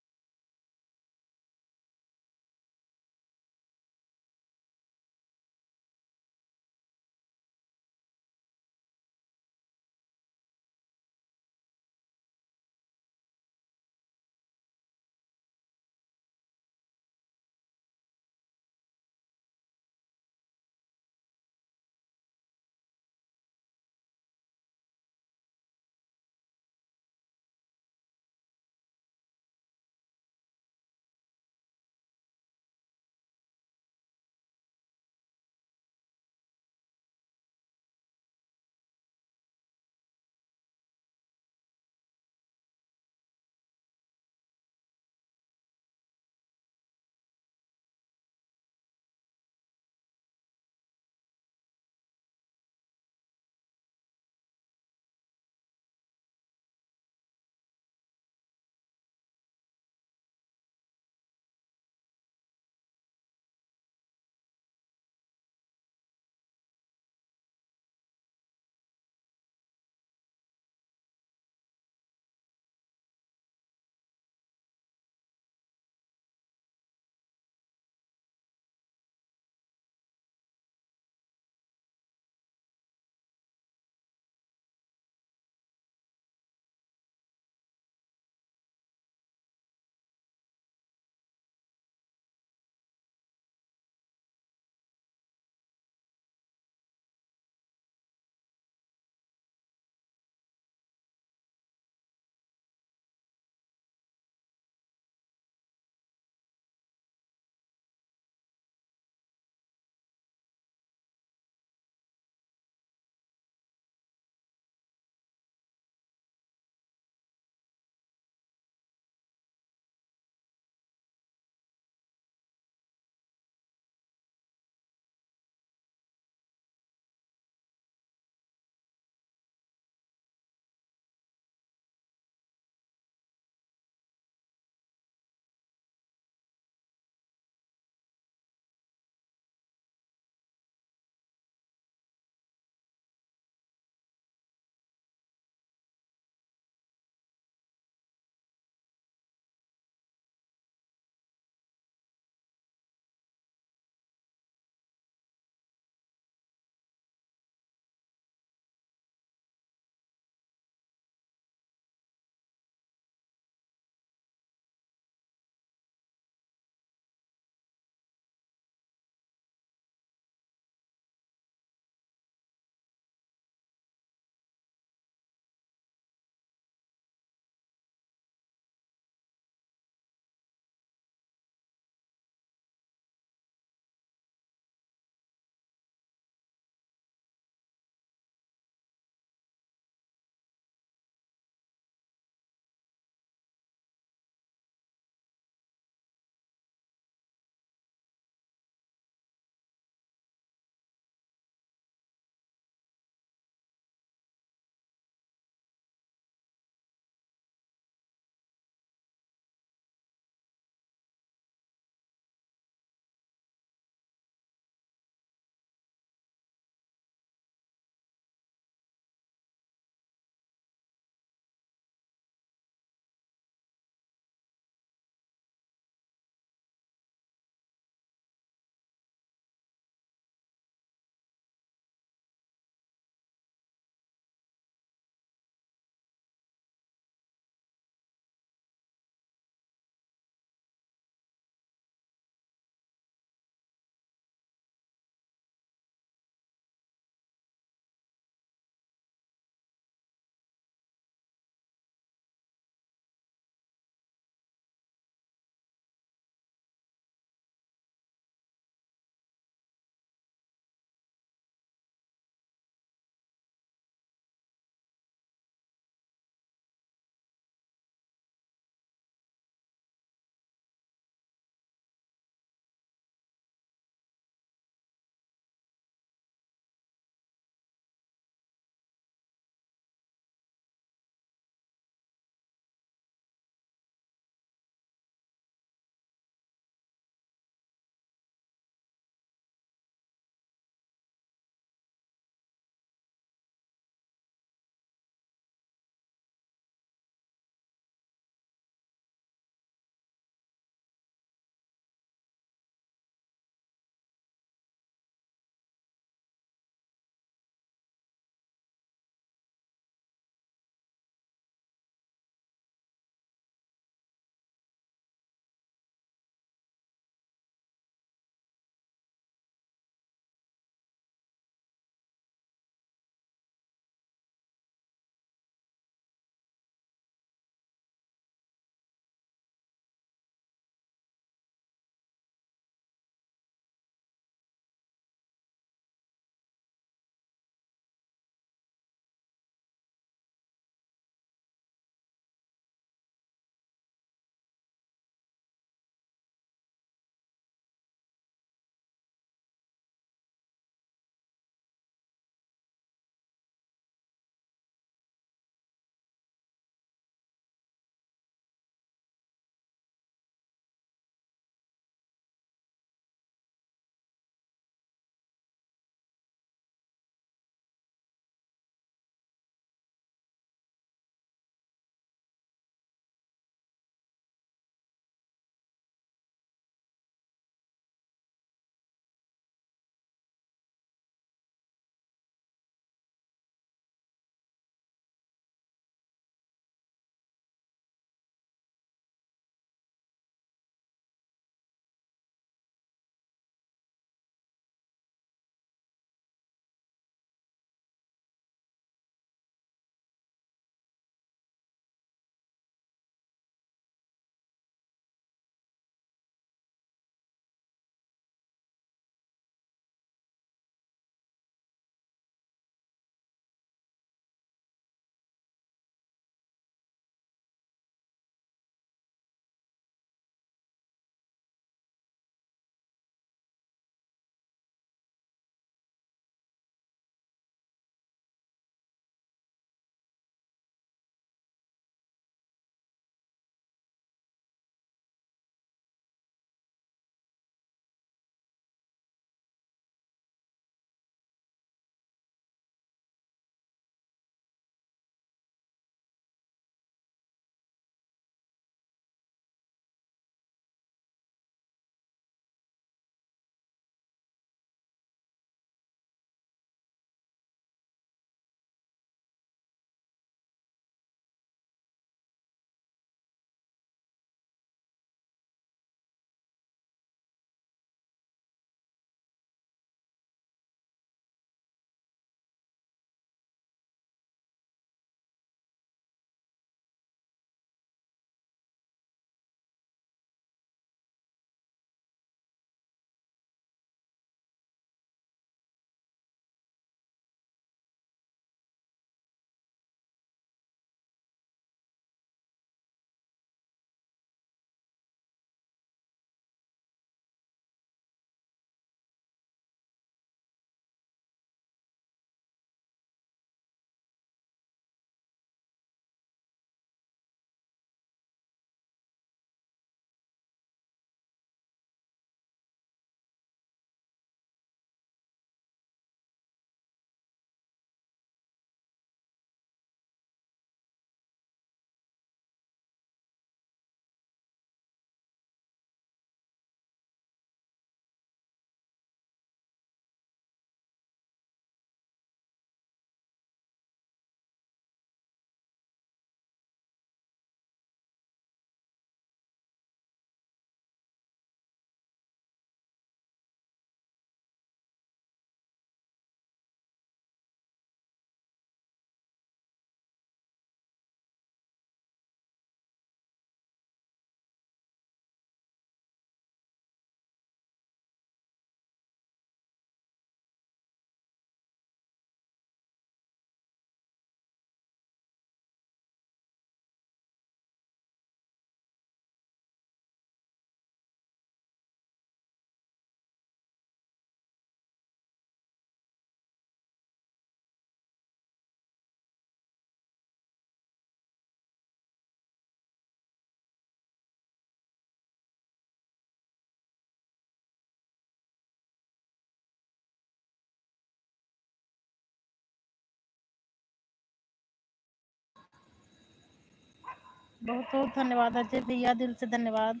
बहुत बहुत धन्यवाद अजय भैया, दिल से धन्यवाद।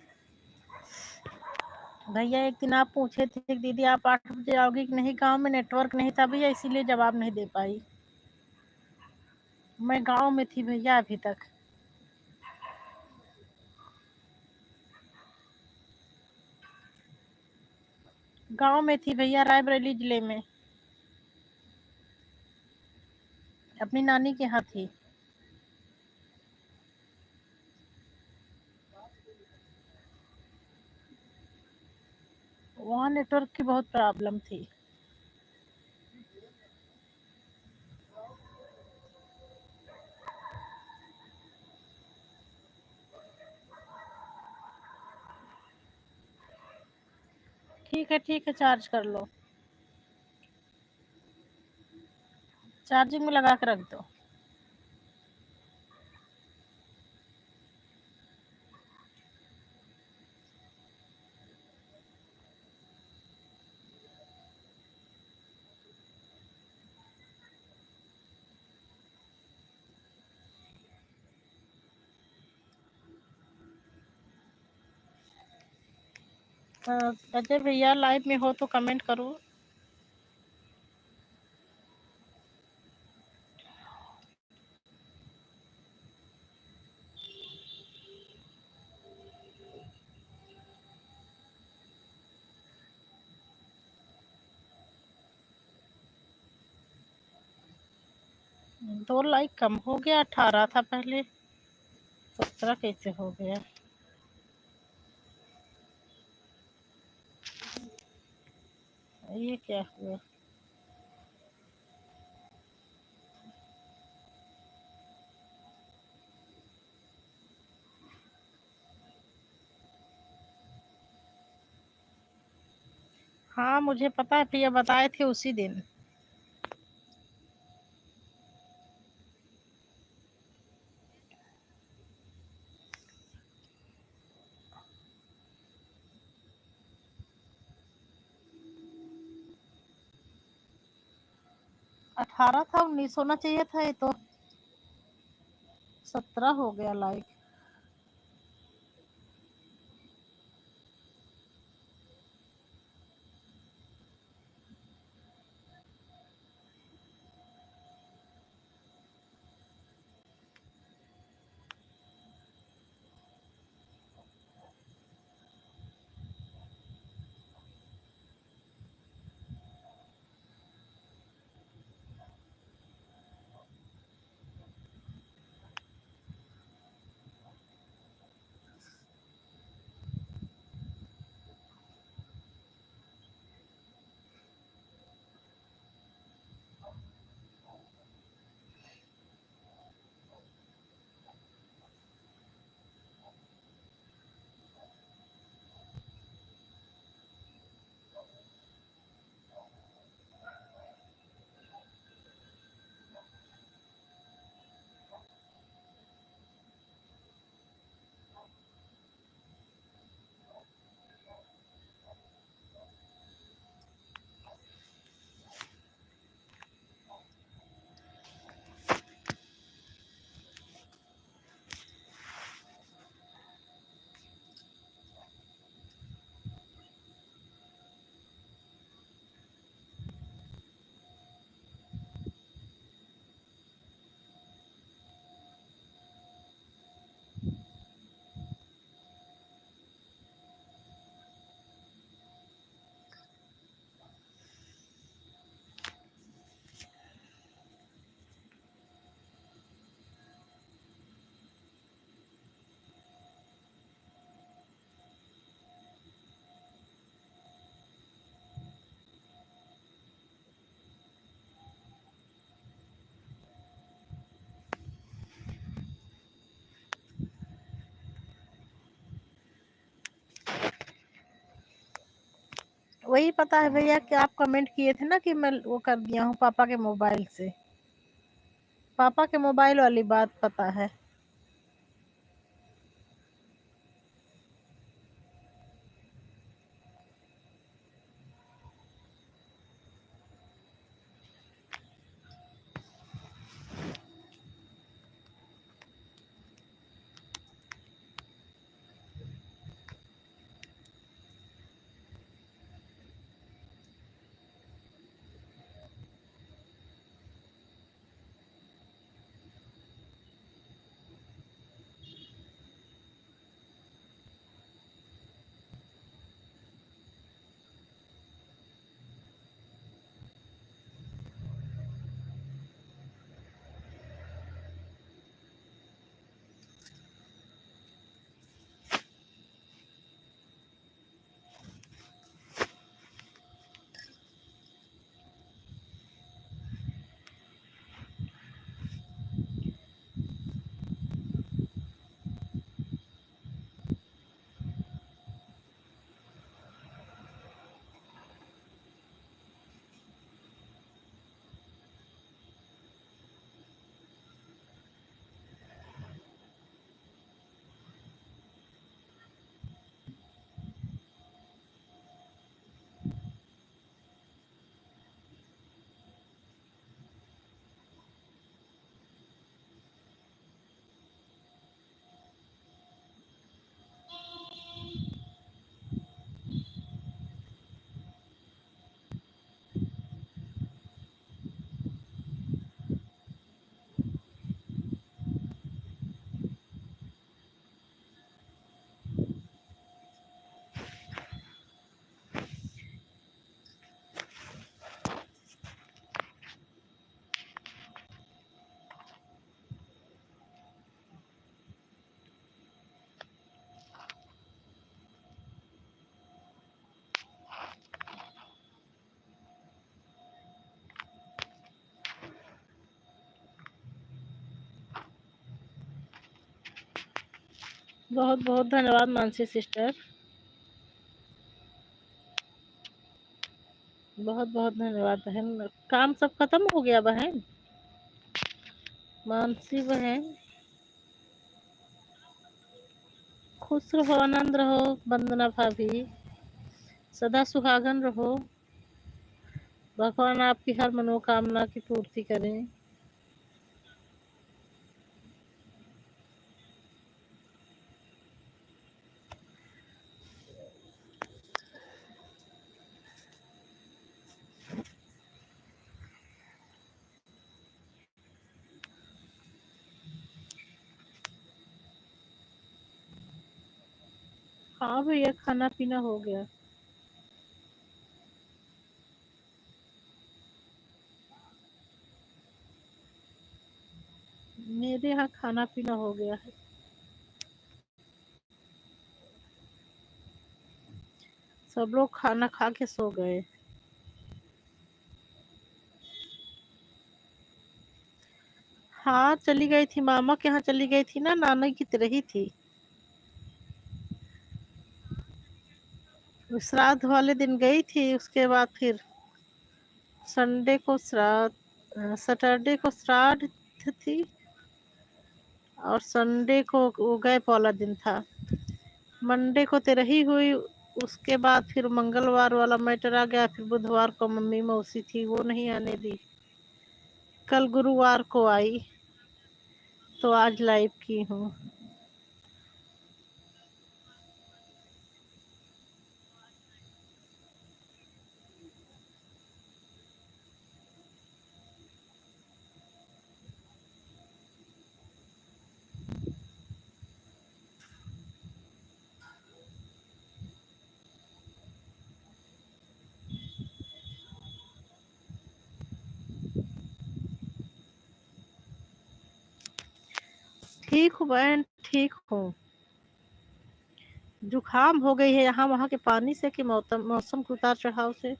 भैया एक दिन आप पूछे थे कि दीदी आप 8 बजे आओगी कि नहीं, गांव में नेटवर्क नहीं था भैया, इसीलिए जवाब नहीं दे पाई। मैं गांव में थी भैया अभी तक। गांव में थी भैया, रायबरेली जिले में, अपनी नानी के यहाँ थी। वहाँ नेटवर्क की बहुत प्रॉब्लम थी। ठीक है, चार्ज कर लो, चार्जिंग में लगा के रख दो। अजय भैया लाइव में हो तो कमेंट करो। दो लाइक कम हो गया, 18 था पहले, 17 कैसे हो गया? ये क्या हुआ? हाँ मुझे पता है भैया, बताए थे उसी दिन। अठारह था, 19 होना चाहिए था, ये तो 17 हो गया लाइक। वही पता है भैया कि आप कमेंट किए थे ना कि मैं वो कर दिया हूँ पापा के मोबाइल से। पापा के मोबाइल वाली बात पता है। बहुत बहुत धन्यवाद मानसी सिस्टर, बहुत बहुत धन्यवाद बहन। काम सब खत्म हो गया बहन? मानसी बहन, खुश रहो, आनंद रहो। वंदना भाभी, सदा सुहागन रहो। भगवान आपकी हर मनोकामना की पूर्ति करें। हाँ भैया, खाना पीना हो गया। मेरे यहाँ खाना पीना हो गया है। सब लोग खाना खा के सो गए। हाँ, चली गई थी, मामा के यहाँ चली गई थी ना, नानी की रही थी। श्राद्ध वाले दिन गई थी, उसके बाद फिर संडे को श्राद्ध, सैटरडे को श्राद्ध थी, और संडे को वो गए, पौला दिन था। मंडे को तेरही हुई, उसके बाद फिर मंगलवार वाला मैटर आ गया, फिर बुधवार को मम्मी मौसी थी, वो नहीं आने दी। कल गुरुवार को आई, तो आज लाइव की हूँ। ठीक हूँ बहन, ठीक हूँ। जुकाम हो गई है यहाँ वहाँ के पानी से कि मौसम के उतार चढ़ाव से।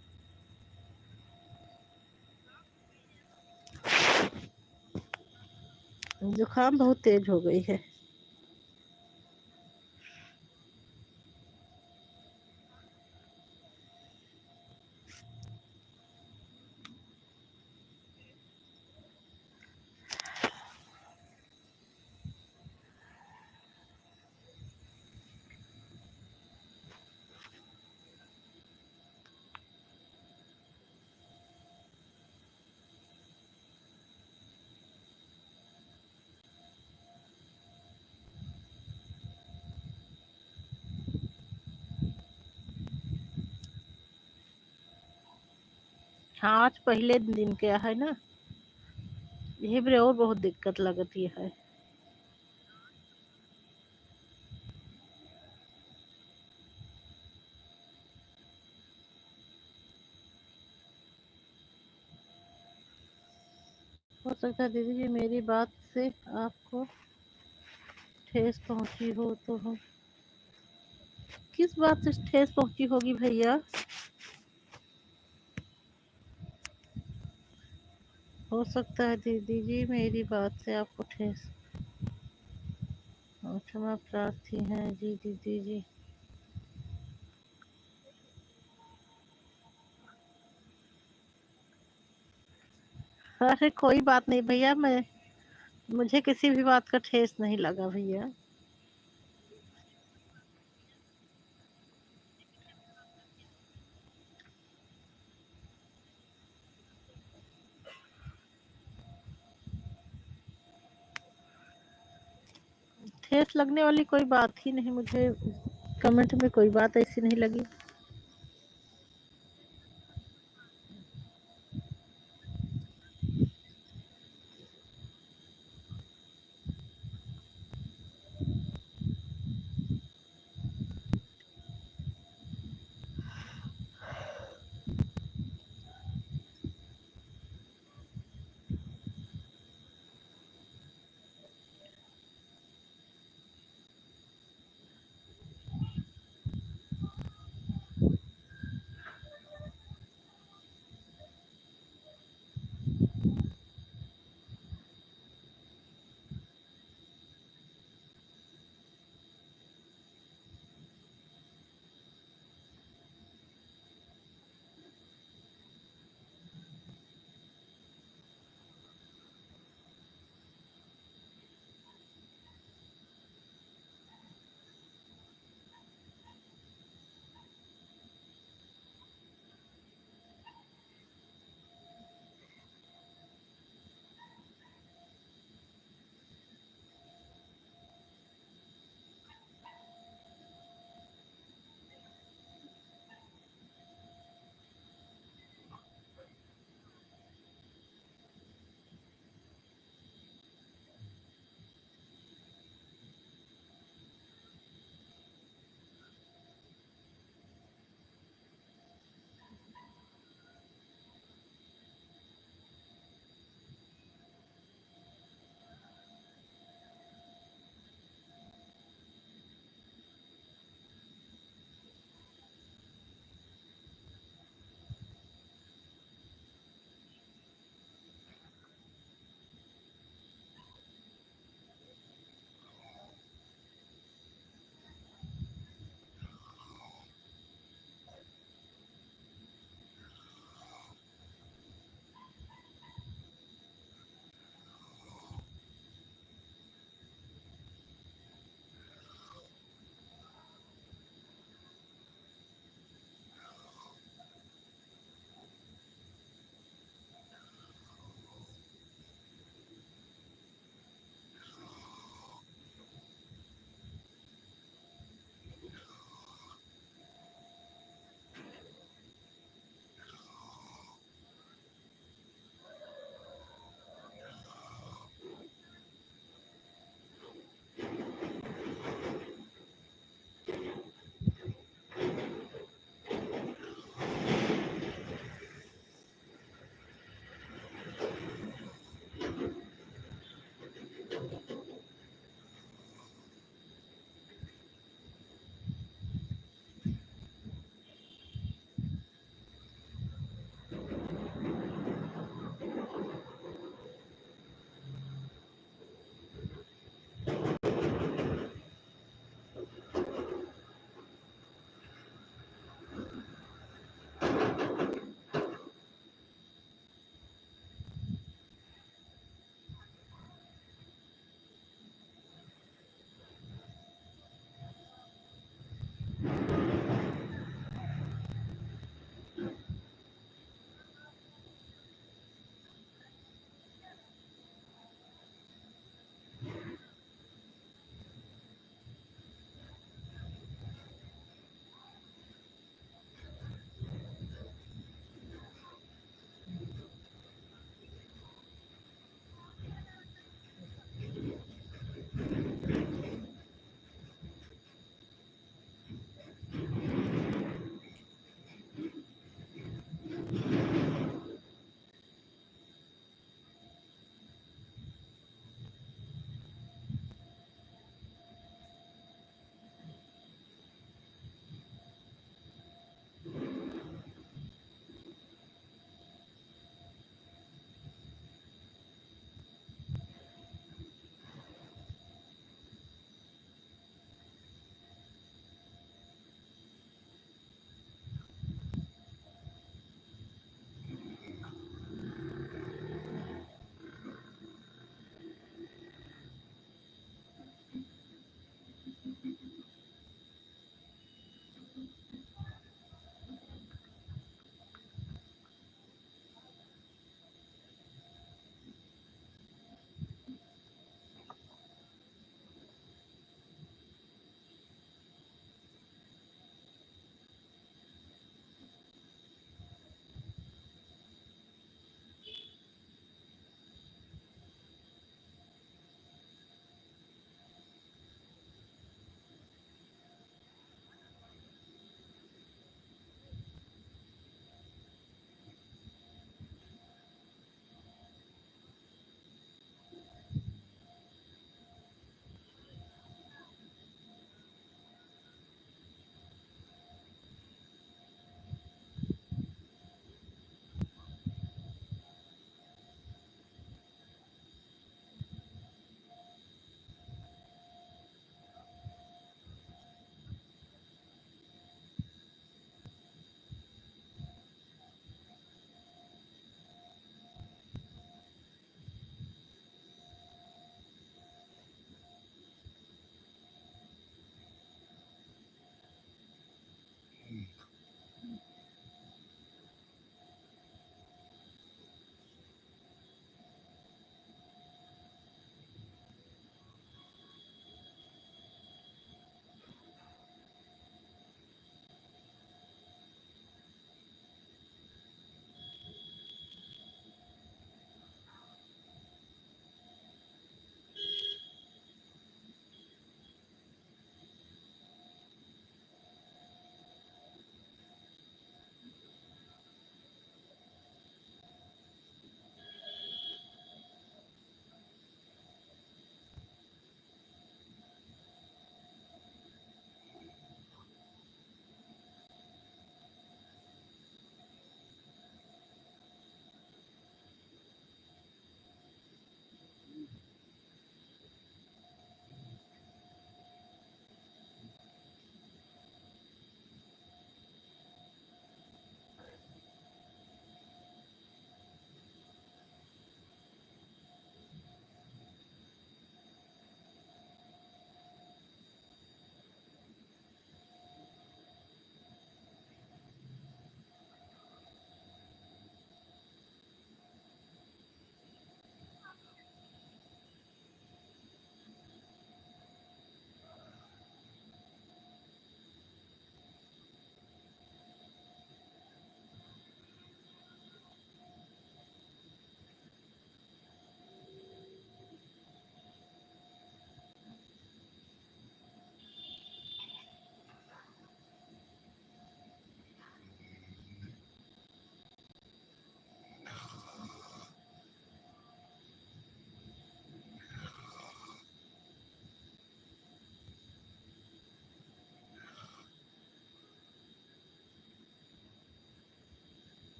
जुकाम बहुत तेज हो गई है। हाँ, आज पहले दिन क्या है ना, यही बड़े और बहुत दिक्कत लगती है। हो सकता है दीदी जी मेरी बात से आपको ठेस पहुंची हो तो हो। किस बात से ठेस पहुंची होगी भैया? हो सकता है दीदी जी मेरी बात से आपको ठेस। क्षमा प्रार्थी हैं जी दीदी जी। अरे कोई बात नहीं भैया, मैं मुझे किसी भी बात का ठेस नहीं लगा भैया। ठेस लगने वाली कोई बात ही नहीं, मुझे कमेंट में कोई बात ऐसी नहीं लगी।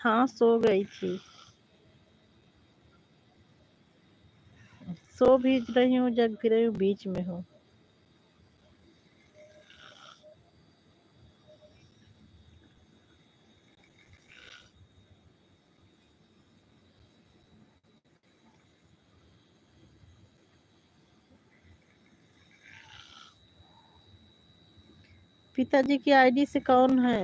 हाँ, सो गई थी। सो भी रही हूँ, जग भी रही हूँ, बीच में हूँ। पिताजी की आईडी से कौन है?